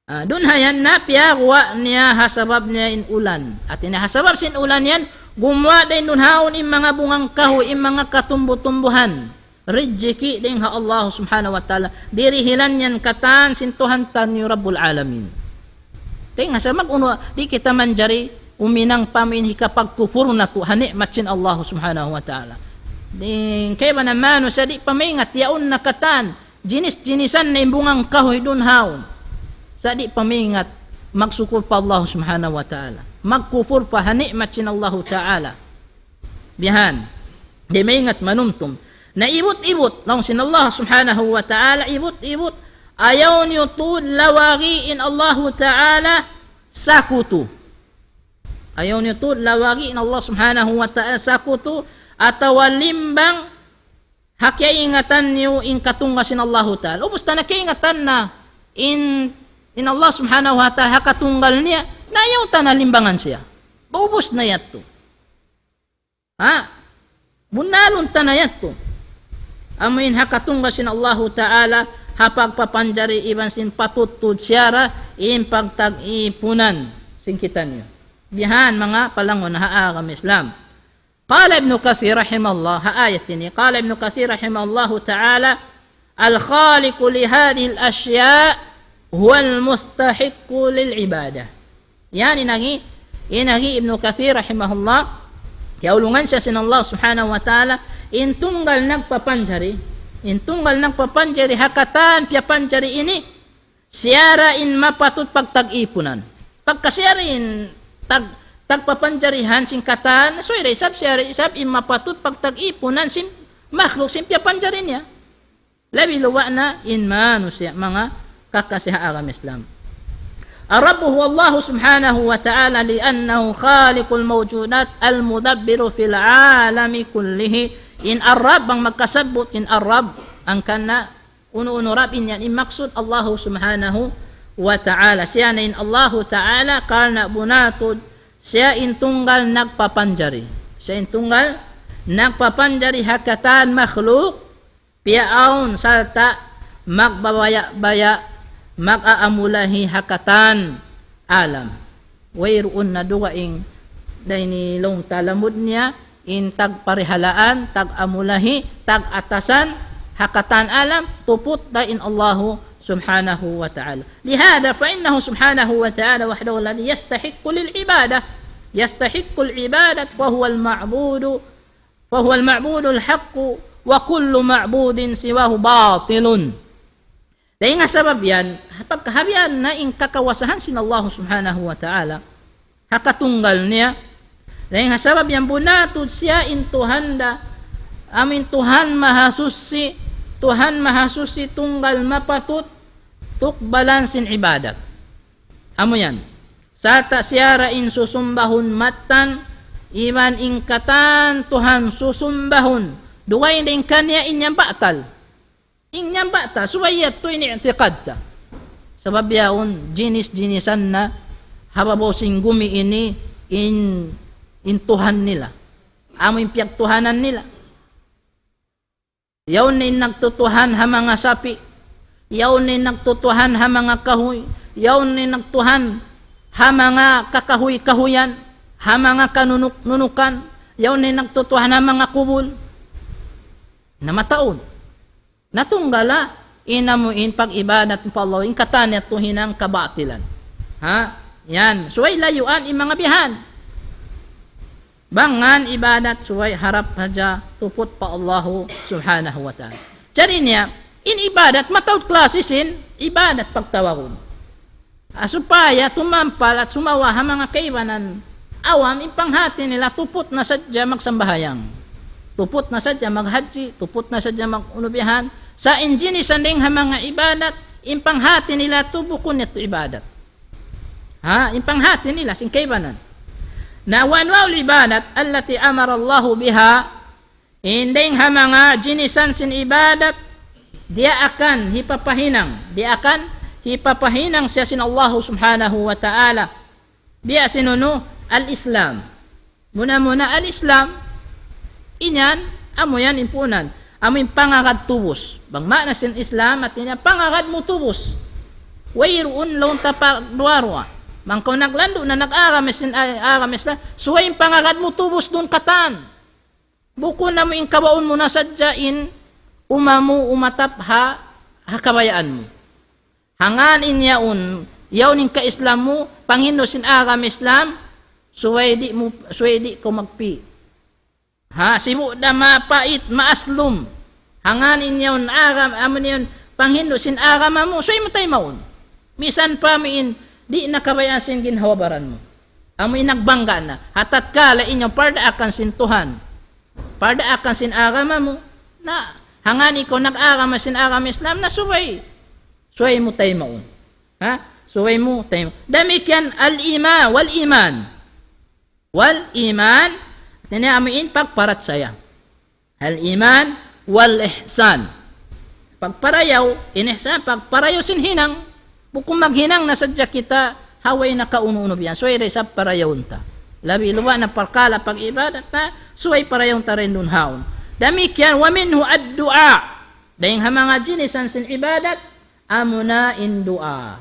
Doon hayan na piyagwa niya hasabab niya in ulan. At inahasabab sin ulan yan, gumawa din nun haon yung mga bungang kahoy, yung mga katumbo-tumbuhan. Rijiki din ha Allah subhanahu wa ta'ala. Dirihilan yan katan, sintuhan tan yung Rabbul Alamin. Kaya nga sa mag-uno, di kita manjari, uminang pamin hikapagkufur na to, hanikmat sin Allah subhanahu wa ta'ala. Kaya ba naman, sa di pamingat, yaon na katan, jinis-jinisan na yung bungang kahoy dun haon. Sa di pamingat, magsukur pa Allah subhanahu wa ta'ala. Magkufur pa hanikmat sin Allah ta'ala. Bihan. Di maingat manumtum. Na ibut-ibut. Lang sin Allah subhanahu wa ta'ala. Ibut-ibut. Ayaw niyo to lawagiin Allah ta'ala sakutu. Ayaw niyo to lawagiin Allah subhanahu wa ta'ala sakutu. Atawa limbang hakya ingatan niyo in katunggasin Allah Ta'ala. Ubus na nakaingatan na in Allah subhanahu wa ta'ala hakatunggal niya, nayaw ta na limbangan siya. Ubus na yato. Bunalon ta na yato. Amin hakatunggasin Allah Ta'ala, hapagpapanjari iban sin patutud siyara, in pagtag-ipunan, singkitan niyo. Bihan mga palangon na haagam Islam. قال ابن كثير رحمه الله آيتني قال ابن كثير رحمه الله تعالى الخالق لهذه الأشياء هو المستحق للعبادة يعني نغي ابن كثير رحمه الله يقولون سن الله سبحانه وتعالى إن تنغل nagpapanjari hakatan pia panjari ini siara in mapatut pagtag-ipunan pagkasiarin tagpapanjarihan singkatan so isap in mapatut pagtag-ipunan sin makhluk sin pia panjari niya labi luwa na in manusia mga kakasiha agam Islam. الرب هو الله سبحانه وتعالى لأنه خالق الموجودات المدبر في العالم كله إن الرب ang magkasabot in الرب ang kana uno rab in yan maksud Allah subhanahu wa ta'ala siya na in Allah ta'ala karna bunatod siya intunggal nagpapanjari hakatan makhluk piaon salta magbabaya mag-aamulahi hakatan alam wayroon na duwaing dainilong talamod niya in tagparihalaan tag-amulahi tag-atasan hakatan alam tuput da in Allah subhanahu wa ta'ala lihada fa innahu subhanahu wa ta'ala wahdahu alladhi yastahiqqu al-ibadat wa huwa al-ma'budu al-haqq wa kullu ma'budin siwahu batilun. Dahil nga sabab yan, pagkahabian na in kakawasahan sin Allah subhanahu wa ta'ala, hakatunggal niya, dahil nga sabab yan, bunatod siya in tuhanda, amin Tuhan mahasusi tunggal mapatut, tukbalan sin ibadat. Amo yan, sata siyara in susumbahun matan, iman in katan Tuhan susumbahun, duwain din kanya inyang batal. Inyang bata, suwayat to ini'tiqad ta. Sabab yaon, jinisan na hababosing gumi ini in Tuhan nila. Amoy piyagtuhanan nila. Yaon na nagtutuhan ha mga sapi. Yaon na nagtutuhan ha mga kahoy. Yaon na nagtuhan ha mga kakahoy-kahuyan. Ha mga kanunukan. Yaon na nagtutuhan ha mga kubol. Namataon. Natunggala inamuin pag-ibadat pa Allah in katanat tuhinang kabatilan. Yan. Suway layuan in mga bihan. Bangan ibadat suway harap haja tupot pa Allah subhanahu wa ta'ala. Jadi niya, in ibadat matawad klasisin, ibadat pagtawagod. Supaya tumampal at sumawa ha mga kaibanan awam ipanghati nila tupot na sadya magsambahayang. Tupot na sadya maghaji, tupot na sadya magunubihan. Sa injinisan ding ha mga ibadat, impanghati nila tubukon ito ibadat. Impanghati nila, singkaibanan. Na wanwaw ibadat, allati amara Allahu biha, inding ha mga jinisan sin ibadat, dia akan hipapahinang siya sin Allah subhanahu wa ta'ala. Biya sinuno, al-Islam. Muna al-Islam, inyan, amo yan impunan. Amin pangagad tubos. Bangma na sin Islam at niya pangagad mo tubos. Wayroon laon tapagduarwa. Mangko naglando na nag-arames sin arames na. Suwayin pangagad mo tubos dun katan. Buko na mo in kabaon mo na sadyain umamu umatap hakabayaan mo. Hanganin yaon in ka-Islam mo, Panginoon sin aram Islam, suway di ko magpi. Simu da mapait, maaslum. Hanganin yun, aram, amon yun, Panginoon sin aram mo, suway mo tayo maun. Misan pa miin, di nakabayasin ginhawabaran mo. Amoy nagbangga na, hatat kala inyo, parda akan sin Tuhan. Parda akan sin aram mo, na hangani ko nag-aram sin aram Islam, na suway. Suway mo tayo maun. Suway mo tayo maun. Damikyan al-iman, wal-iman, tinaamiin pagparat saya. Al-iman wal ihsan. Pagparayaw, inihsan, pagparayaw sinhinang, bukong maghinang na sadya kita, haway na kauno-uno biyan. Suway rin sa parayaw ta. Labi luwa na parkala pag-ibadat na, suway parayaw ta rin dun haon. Damikyan, wa minhu ad-du'a. Dahil mga jinisan sin ibadat, amuna in du'a.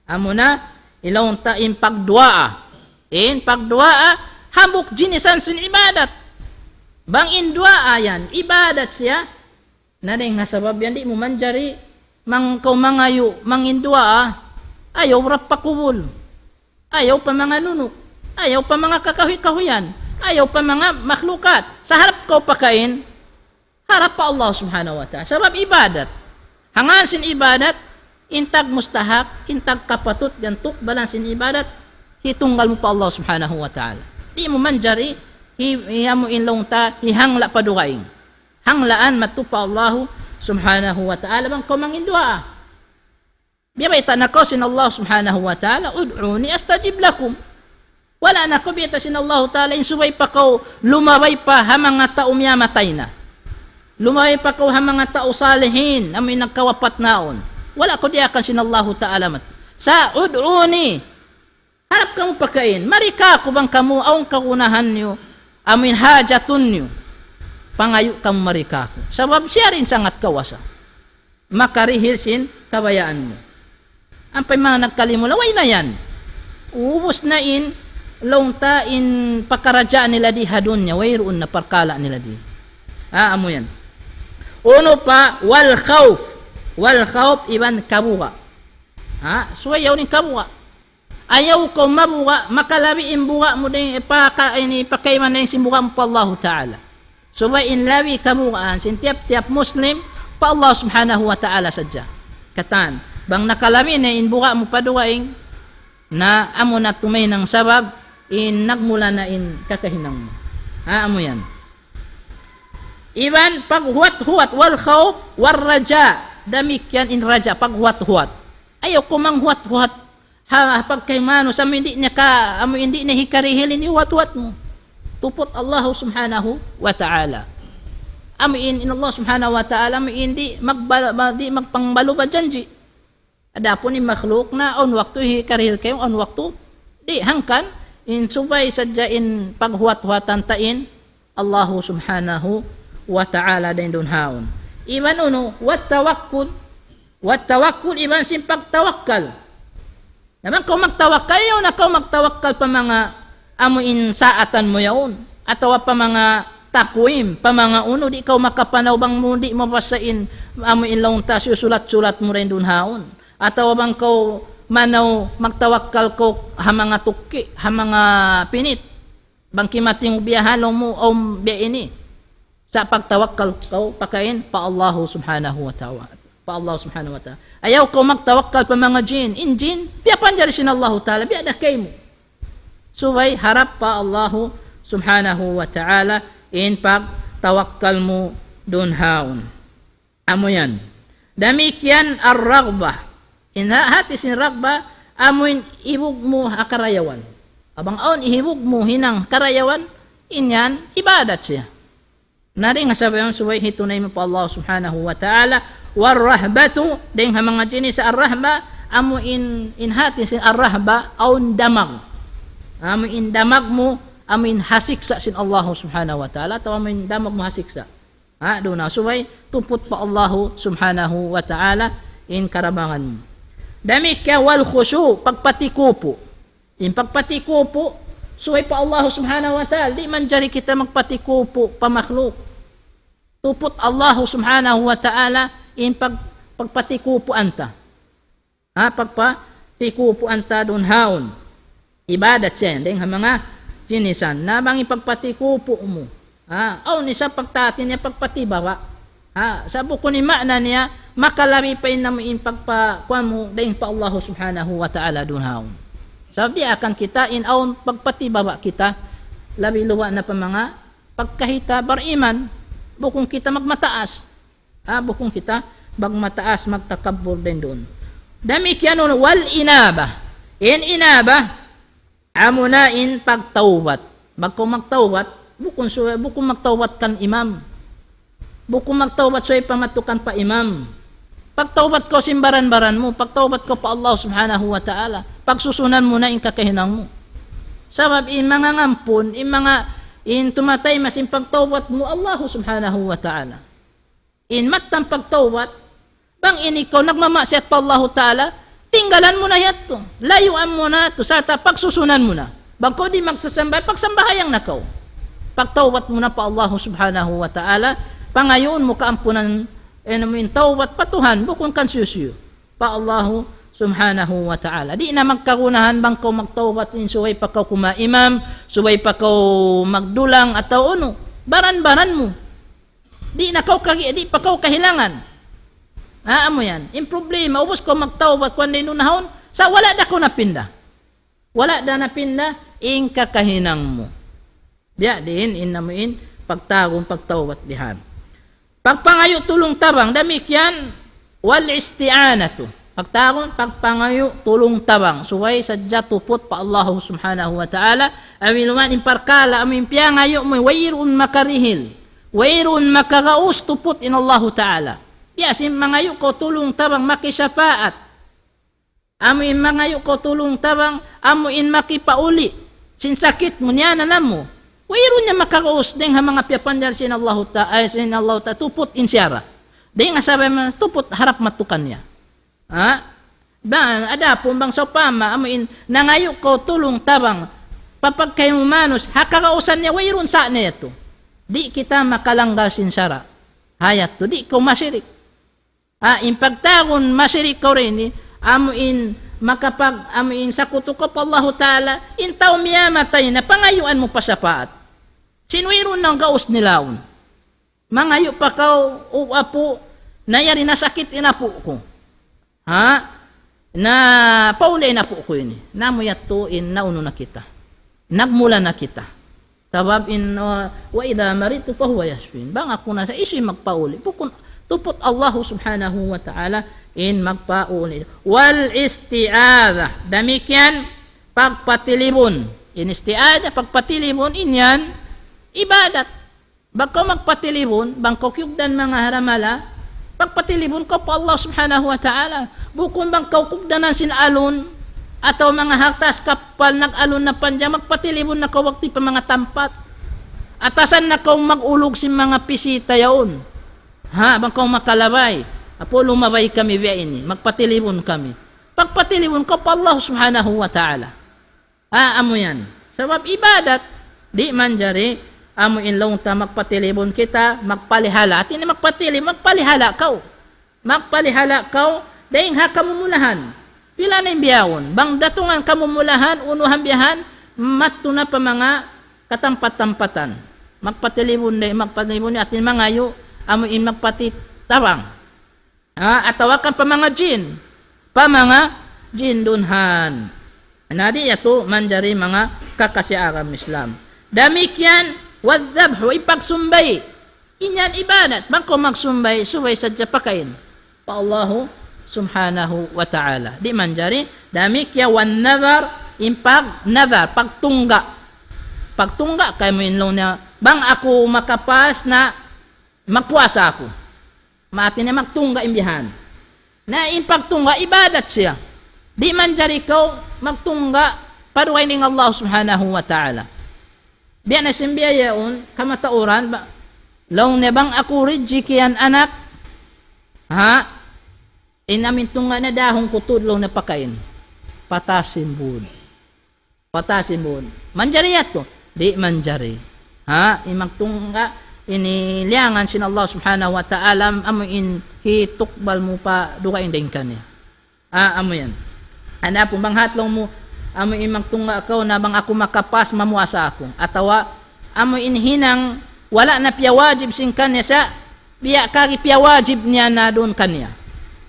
Amuna, ilaw ta in pagdu'a. In pagdu'a, hamuk jinisan sin ibadat. Bang in du'a yan, ibadat siya. Nadeng nasabab yan, di mo manjari, kau mangayo, mangin du'a, ayaw rapakubul. Ayaw pa mga nunok. Ayaw pa mga kakahuy-kahuyan. Ayaw pa mga makhlukat. Sa harap ko pakain, harap pa Allah subhanahu wa ta'ala. Sabab ibadat. Hangan sin ibadat, intag mustahak, intag kapatut, gantuk, balansin ibadat, hitunggal mo pa Allah subhanahu wa ta'ala. Di mo manjari, hiyamu inlong ta, hihangla padugaing. Hanglaan matupa Allah subhanahu wa ta'ala. Bang kumangin dua. Biya ita nako sin Allah subhanahu wa ta'ala, ud'uni astajib lakum. Wala na ko bita sin Allah ta'ala, insubay pa ko, lumaway pa ha mga tao miyamatay na. Lumaway pa ko ha mga tao salihin, amoy nagkawapat naon. Wala ko diakan sin Allah ta'ala mat. Sa ud'uni, harap kamu pakain, marika ko bang kamu, aong kaunahan nyo, amin hajatun nyo, pangayo kamu marika ko. Sabab siya rin sangat kawasa. Makarihil sin kabayaan mo. Ang mga nagkalimula, way na yan. Ubus na in, longta in pakarajaan nila di hadun niya, way roon na parkala nila di. Amo yan. Uno pa, wal khawf. Wal khawf, iban kabuga. So ayaw ni kabuga. Ayaw ko mabuga, makalabi imbuga mo din, ipakaiman na yung simbuga mo pa Allah Ta'ala. So ba inlawi kabugaan, sintiap-tiap Muslim, pa Allah Subhanahu wa Ta'ala sadya. Katan, bang nakalami na inbuga mo paduwaing, na amo na tumay ng sabab, in nagmula na in kakahinang mo. Amo yan. Iban, paghuwat-huwat, wal khawf, wal raja, damik yan in raja, paghuwat-huwat. Ayaw ko mang huwat-huwat, pagkaimano, sa hindi niya ka, amo hindi na hikarihilin, ihuwat-huwat mo. Tupot Allah subhanahu wa ta'ala. Amin in Allah subhanahu wa ta'ala, amin di magpangbaluba janji. Adapun in makhluk na on waktu hikarihil kayo, on waktu di hangkan in subay sadya in paghuwat-huwatan tain Allah subhanahu wa ta'ala din dun haon. Iban uno, wat tawakkul iban sin pagtawakkal. Naman kung magtawakkal yun, ako magtawakkal pa mga amuin saatan mo yaon. Atawa pa mga takwim, pa mga uno, di ikaw makapanaw bang mo, di mabasain amuin lang tas sulat-sulat mo rin dun haon. Atawa bang kau manaw magtawakkal ko ha mga tukki, ha mga pinit. Bang kimating biyahalong mo o biya ini. Sa pagtawakkal ko, pakain pa Allah subhanahu wa ta'ala. Pa Allah subhanahu wa ta'ala. Ayaw ko magtawakkal pa mga jin. In jin, biya panjari sin Allah ta'ala, biya da kay mo. Suway, harap pa Allah subhanahu wa ta'ala in pagtawakkal mo dun haon. Amo yan. Damikyan ar-raghbah. Hati sin raghbah, amoin ibug mo akarayawan. Abang aon ihibug mo hinang karayawan, inyan, ibadat siya. Nari nga sabi yung suway hitunay mo pa Allah subhanahu wa ta'ala, warrahbatu, dahil mga jinis sa arrahba, amo in hati sin arrahba, aon damag. Amo in damag mo, amo in hasiksa sin Allah subhanahu wa ta'ala, ataw amo in damag mo hasiksa. Doon na suway, tupot pa Allah subhanahu wa ta'ala, in karabangan mo. Damik ka wal khusyu, pagpatikupo. In pagpatikupo, suway pa Allah subhanahu wa ta'ala, di man jari kita magpatikupo pa makhluk. Tupot Allah subhanahu wa ta'ala, in pagpatikupo anta. Pagpatikupo anta dun haon. Ibadat siya, dahil mga jinisan, na bang ipagpatikupo mo. Aw ni sa pagtatin niya pagpatibawa. Sa buko ni makna niya, makalami pa in namin pagpakuan mo, dahil pa Allah subhanahu wa ta'ala dun haon. Sabi akan kita in aon pagpatibaba kita labi luwa na pa mga pagkahita bariman bukong kita magmataas. Bukong kita magmataas magtakabbur din doon. Dami kiano wal inaba. In inaba amuna in pagtawbat. Bagko magtawbat bukong magtawbat kan imam. Buko magtawbat so'y pamatukan pa imam. Pagtawbat ko simbaran-baran mo, pagtawbat ko pa Allah subhanahu wa ta'ala, pagsusunan mo na in kakahinang mo. Sabab in mga ngampon, in tumatay mas in pagtawbat mo Allah subhanahu wa ta'ala. In matang pagtawbat, bang in ikaw nagmamasyat pa Allah ta'ala, tinggalan mo na yato, layuan mo na to, sa pagsusunan mo na. Bang ko di magsasambay, pagsambahayang nakaw. Pagtawbat mo na pa Allah subhanahu wa ta'ala, pangayon mo kaampunan mo tawbat patuhan bukon kan susuyo pa Allahu subhanahu wa ta'ala. Di na magkagunahan bang ko magtawbat in suway pa ka kumaimam, suway pa ka magdulang ataw ano, baran-baran mo. Di pa ka kahilangan. Amo yan. In problema, ubos ko magtawbat kung din unahon, sa wala da ko napinda. Wala da napinda, in kakahinang mo. Diya, diin, in pagtagong pagtawbat dihan. Pagpangayo tulong tabang, damikyan, wal isti'anatu. Pagpangayo tulong tabang, suway sadya tupot pa Allah subhanahu wa ta'ala, amiluman imparkala, amin piyangayo mo, wayrun makarihil, wayrun makagaus tupot in Allah ta'ala. Yasin mangayo ko tulong tabang makisyafaat, amin mangayo ko tulong tabang, amuin makipauli, sinsakit mo niya na mo. Wairon niya makakaus din ha mga piyapanjar sin Allah ta tupot insyara. Di nga sabi man tupot harap matukan niya. Ha? Ba ada po bang sa pama amuin nangayo ko tulong tabang papag kayo manos hakakausan niya wairon sa niya to. Di kita makalangga sinsara. Hayat to di ko masirik. Impagtagon masirik ko rin amuin amuin sa kutuko pa Allah ta'ala intaw miya matay na pangayuan mo pa sa paat. Sinwiro ng gaos nilaon. Mangayo pa kaw o apo, nayari na sakit inapo ko. Ha? Na paulay na po ko yun. Namuyat to in nauno na kita. Nagmula na kita. Tabab in wa idha maritu fa huwa yashfin. Bang ako na sa iso'y magpauli. Bukun tupot Allah subhanahu wa ta'ala in magpauli. Wal isti'adha. Damikyan pagpatilibon. In isti'adha pagpatilibon inyan ibadat. Bako magpatilibon, bangko kyugdan mga haramala, pagpatilibon ko po Allah subhanahu wa ta'ala. Bukon bangko kugdanan sin alon, ataw mga hartas kapal nag-alon na panja, magpatilibon na kawagti pa mga tampat. Atasan na kaw mag-ulog sin mga pisita yaon. Ha, bangko makalabay. Apo lumabay kami biya ini, magpatilibon kami. Pagpatilibon ko po Allah subhanahu wa ta'ala. Amo yan. Sabab ibadat, di manjari, amo inlaw ta magpatilibon kita, magpalihala. At ini magpalihala kaw. Magpalihala kaw, dahil ha kamumulahan. Pila na yung biyawon. Bang datungan kamumulahan, unuhan biyahan, matuna pa mga katampat-tampatan. Magpatilibon atin mga yu, amo in magpatitabang. Atawakan pa mga jin. Pa mga jin dunhan. Nadi yato manjari mga kakasiaram Islam. Damikyan, wadhabhu ipagsumbay. Inyan ibadat. Bangko magsumbay, suway sadya pakain. Pa Allahu subhanahu wa ta'ala. Di manjari, damikya wan nazar, impag nazar, pagtungga. Pagtungga, kaya mo inlaw na, bang ako makapas na magpuasa ako. Maatin na magtungga imbihan. Na impagtungga, ibadat siya. Di manjari ko magtungga, paruhay ng Allah subhanahu wa ta'ala. Biya na simbiya yaon, kamatauran, law na bang ako ridji kiyan anak, ha? Inamin tunga na dahong kutudlaw na pakain. Patasin bud. Patasin bud. Manjari yato? Di manjari. Ha? Imagtunga, iniliangan sin Allah subhanahu wa ta'ala, amo in hitukbal mo pa dukain din kanya. Amo yan. Ano bang hatlong mo, amo imagtunga ako na bang ako makapas mamuasa ako. Atawa, amo inhinang wala na piyawajib sin kanya sa biya kagi piyawajib niya na doon kanya.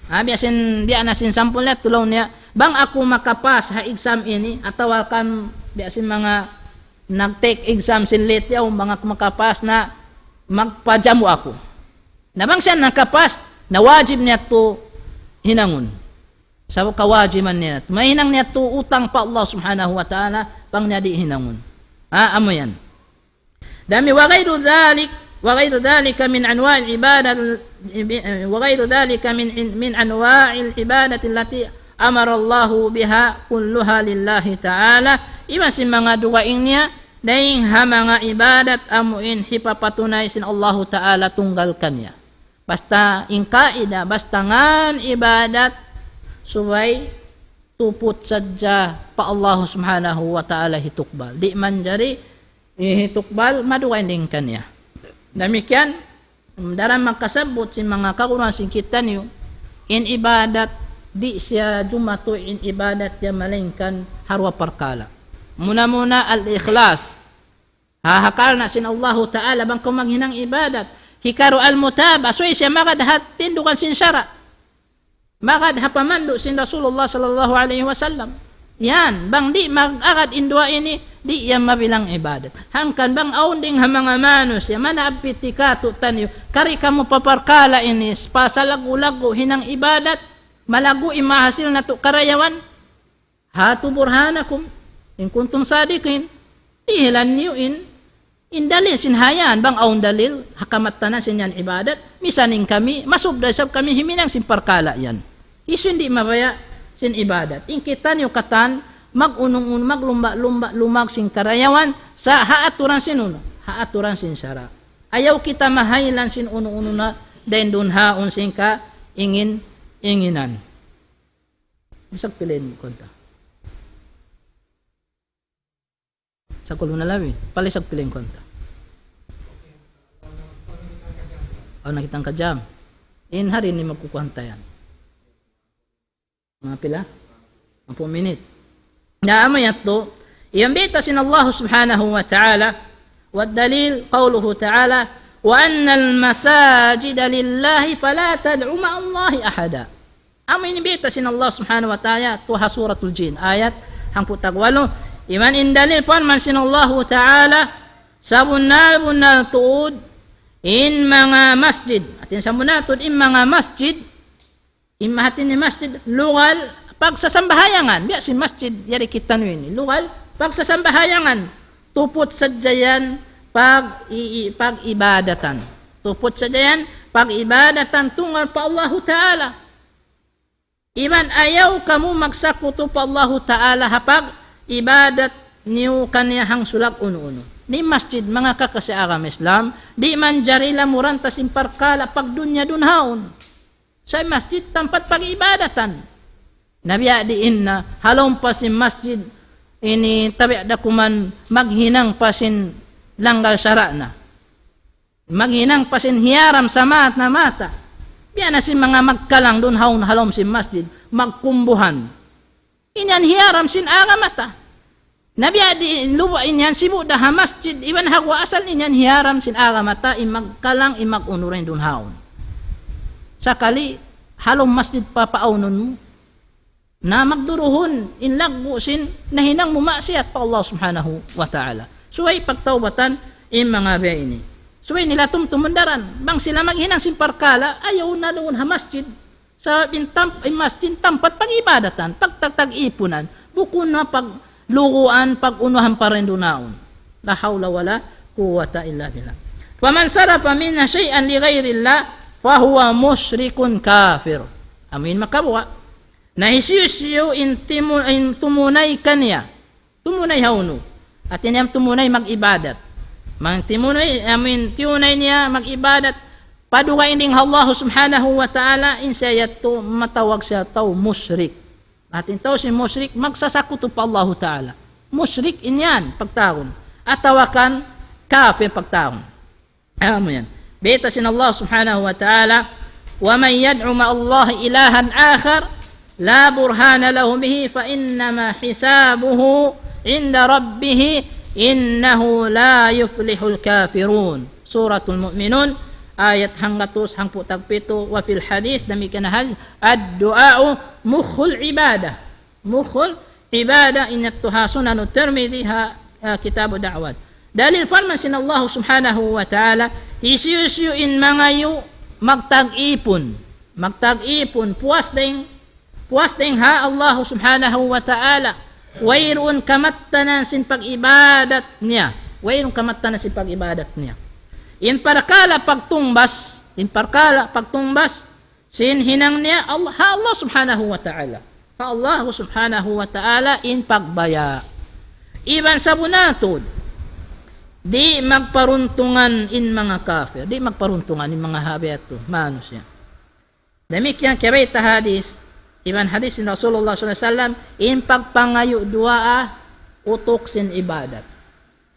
Biya na sin sampul niya, tulaw niya, bang ako makapas ha exam ini, atawa kan biya sin mga nag-take exam sin late yaw, mga makapas na magpajamu ako. Na bang siya nakapas, na wajib niya to hinangon. Sa kawajiman niya. Mahinang niya to utang pa Allah subhanahu wa ta'ala pang niya di hinangon. Amo yan. Dami wa gayru dhalik وغير ذلك من أنواع العبادة وغير ذلك من أنواع العبادة التي أمر الله بها كلها لله تعالى. Iba si mga duwaing niya daing ha mga ibadat amuin hipapatunay sin Allah Ta'ala tunggal kanya. Basta in kaida, basta ngan ibadat subay tuput sadya pa Allah Subhanahu wa Ta'ala hitukbal. Di man jari hitukbal maduwain din kanya. Demikian dalam makasabot sin mga kagunan sin kita niyo in ibadat di siya jumatu in ibadat ya malingkan harwa perkala. Muna-muna al-ikhlas. Hahakal na sin Allah Ta'ala bang kumanghinang ibadat. Hikaru al-mutaba. So siya makadahat tindukan sin syara. Makadahapamandu sin Rasulullah sallallahu alaihi wasallam. Yan. Bang di mag-agad indua ini. Di yan mabilang ibadat. Hangkan bang aunding ha mga manus. Ya mana apitikatu tanyo. Kari kamu paparkala ini. Pasalagu-lagu hinang ibadat. Malagu imahasil na to karayawan. Hatu burhanakum. In kuntum sadikin. Ihilan niyo in dalil sinhayan bang aun dalil hakamat tanan sinyan ibadat misaning kami masubda sab kami himinang sin parkala yan isu hindi mabaya sin ibadat in kita niyo katan magunung maglumba lumag sin karayawan sa haaturan sinuno haaturan sin syara ayaw kita mahailan sin uno na den dun haun sin ka inginan bisag pilin konta sa kulo na labi palisag piling konta nakitang kajam in hari ni magkukuhanta yan mga pila 10 minit naama yato iyambita sin Allah subhanahu wa ta'ala wa dalil qawluhu ta'ala wa anna al-masajida lillahi fala tad'u ma'allahi ahada amo inibita sin Allah subhanahu wa ta'ala tuha suratul jin ayat hang putagwalo iman in dalil pan man sin Allah ta'ala sabunal tuud in mga masjid atin sa munatod in mga masjid imahatin ni masjid lugal pagsasambahayangan biya si masjid yari kita nuin lugal pagsasambahayangan tupot sadyayan pag-ibadatan tupot sadyayan pag-ibadatan tungal pa Allah Ta'ala iman ayaw kamu magsakuto pa Allah Ta'ala hapag ibadat niyo kaniyahang sulak uno-uno ni masjid mga kakasiagam Islam di man jari lamuran tasim parkala pagdunya dunhaon sa masjid tempat pag-ibadatan nabiya diin na halong pa si masjid ini tabi da kuman maghinang pasin langgal syara na maghinang pasin hiaram sa mata biya na si mga magkalang dunhaon halom si masjid magkumbuhan inyan hiaram sin agamata nabiya di luwa inyan sibu da masjid iban hagwa asal inyan hiaram sin agamata imagkalang imagunurin dun haon sakali halong masjid papaunon mo na magduruhon inlagbo sin nahinang mumaksiyat pa Allah subhanahu wa ta'ala suway pagtawbatan in mga biya ini suway nila tumtumundaran bang sila maghinang sin parkala ayaw na doon ha masjid sa masjid tampat pag-ibadatan pagtagtag-ipunan bukun na luguan pag-unuhan pa rin dunaon. La hawla wala quwwata illa billah. Faman sarafa minna shay'an li ghairillah fa huwa musyrikun kafir. Amin makabwa. Nahisisiyo in tumunay kanya. Tumunay hauno. At iniyam tumunay mag-ibadat. Tunay niya mag-ibadat. Paduga ining Allah subhanahu wa ta'ala in siya yato matawag siya tao musyrik. At ito si musyrik magsasakuto pa Allah Ta'ala. Musyrik inyan pagtaon. At tawakan kafir pagtaon. Alam mo yan. Bita sin Allah Subhanahu wa Ta'ala wa man yad'u ma'allahi ilahan akhar la burhana lahu bihi fa innama hisabuhu inda rabbih innahu la yuflihul kafirun. Suratul Mu'minun ayat hanggatus hangpu tagpito wa fil hadis demikian hadis ad-du'a mukhul ibadah inattuha sunan at-Tirmidzi kitab da'wat dalil farman sin Allah subhanahu wa ta'ala isiyu in mga yu magtag-ipon puas ding ha Allah subhanahu wa ta'ala wayron kamattanan sin pag-ibadat niya in parkala pagtumbas sin hinang niya Allah subhanahu wa ta'ala. Allah subhanahu wa ta'ala in pagbaya. Iban sa bunatod, di magparuntungan in mga kafir, di magparuntungan in mga habiato, manos yan. Demikian kabaita hadis, iban hadis ni Rasulullah SAW, in pagpangayo dua utok sin ibadat.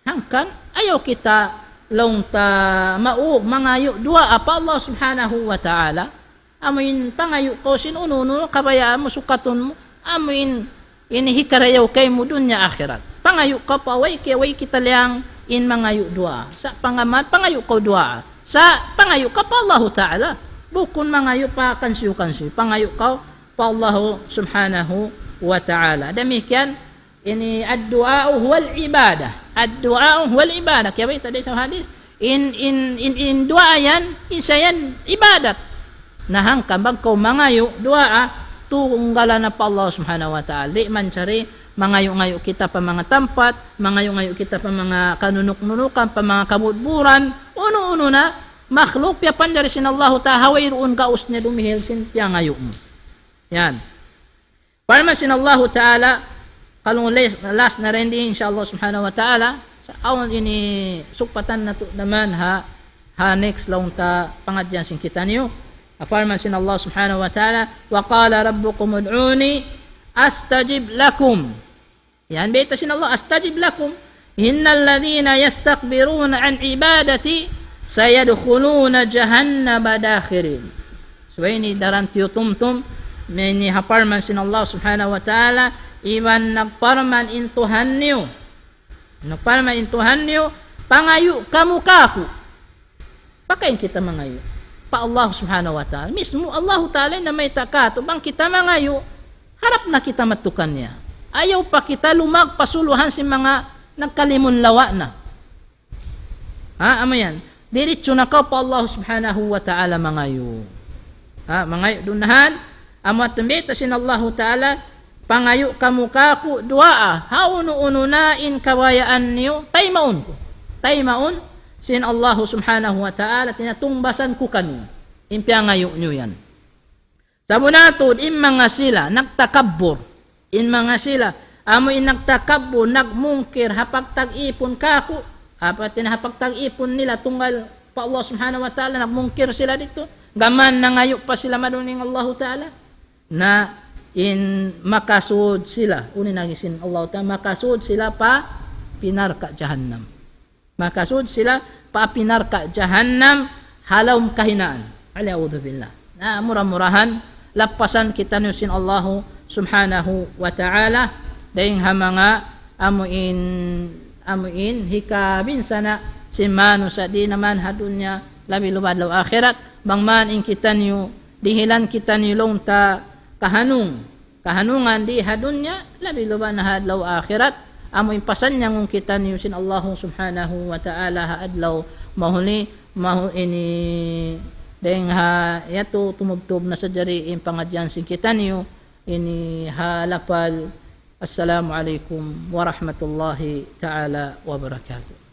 Hangkan, ayaw kita long ta mangayo dua apa Allah subhanahu wa ta'ala. Amin pangayo ko sin ununo kabayaan mo sukatun mo. Amin inihikarayaw kay mo dunya akhirat. Pangayo ka pa way kita liang in mangayo dua. Sa pangamat pangayo ko dua. Sa pangayo ka pa Allah ta'ala. Bukun mangayo pa kansiyo. Pangayo ka pa Allah subhanahu wa ta'ala. Demikian ini ad-du'a huwal ibadah. Ad-du'a huwal ibadah. Kaya ba tadi sa hadis? In du'a yan, isa yan ibadat. Nahangka bagkaw mangayo du'a tunggalan na pa Allah subhanahu wa ta'ala. Di man cari mangayo-ngayo kita pa mga tampat, mangayo-ngayo kita pa mga kanunuk-nunukan, pa mga kabudburan, uno-uno na makhluk ya pandari sin Allah ta'ala hawairuun kaus niya dumihil sin piya ngayo mo. Yan. Parma sin Allah ta'ala kalung last na rin din insyaAllah subhanahu wa ta'ala sa awan ini sukpatan na to naman ha next laung ta pangadyan sin kita niyo afarman sin Allah subhanahu wa ta'ala wa qala rabbukum ud'uni astajib lakum yan beta sin Allah astajib lakum innal ladhina yastakbiruna an ibadati sayadkhuluna jahannama dakhirin so ini daran tiyo tumtum meni haparman sin Allah subhanahu wa ta'ala iwan nagparman intuhan niyo. Nagparman intuhan niyo, pangayo kamukaku. Pakain kita mangayo. Pa Allah subhanahu wa ta'ala. Mismo Allah ta'ala na may takato. Bang kita mangayo, harap na kita matukan niya. Ayaw pa kita lumagpasuluhan si mga nagkalimunlawa na. Ha, ama yan. Diretso na ka pa Allah subhanahu wa ta'ala mangayo. Ha, mangayo dunahan. Amat tumita sin Allah ta'ala pangayo kamukaku duaa hauno-uno na in kawayaan niyo taymaon sin Allah subhanahu wa ta'ala tinatungbasan ko kani impiangayo niyo yan sa bunatod in mga sila nagtakabbur in mga sila amo in nagtakabbur nagmungkir hapagtag-ipon kako apat hapagtag-ipon nila tunggal pa Allah subhanahu wa ta'ala nagmungkir sila dito gaman na ngayo pa sila maduning Allah ta'ala na in makasud sila unin nagisin Allah ta'ala makasud sila pa pinarka jahannam makasud sila pa pinarka jahannam halawm kahinaan a'udhu billah na murah-murahan lapasan kita niyo Allah subhanahu wa ta'ala dahing hamanga amuin hikabin sana simano sa di naman hadunya labi lubad law akhirat bangman in kita niyo dihilan kita niyo long ta kahanungan di hadunya labi luban hadlaw akhirat amo impasan niya ng kita niyo sin Allah subhanahu wa ta'ala haadlaw mahuli ini deng ha yato tumubtob na sa jari in pangadyan sin kita niyo ini halapal assalamu alaikum warahmatullahi ta'ala wabarakatuh.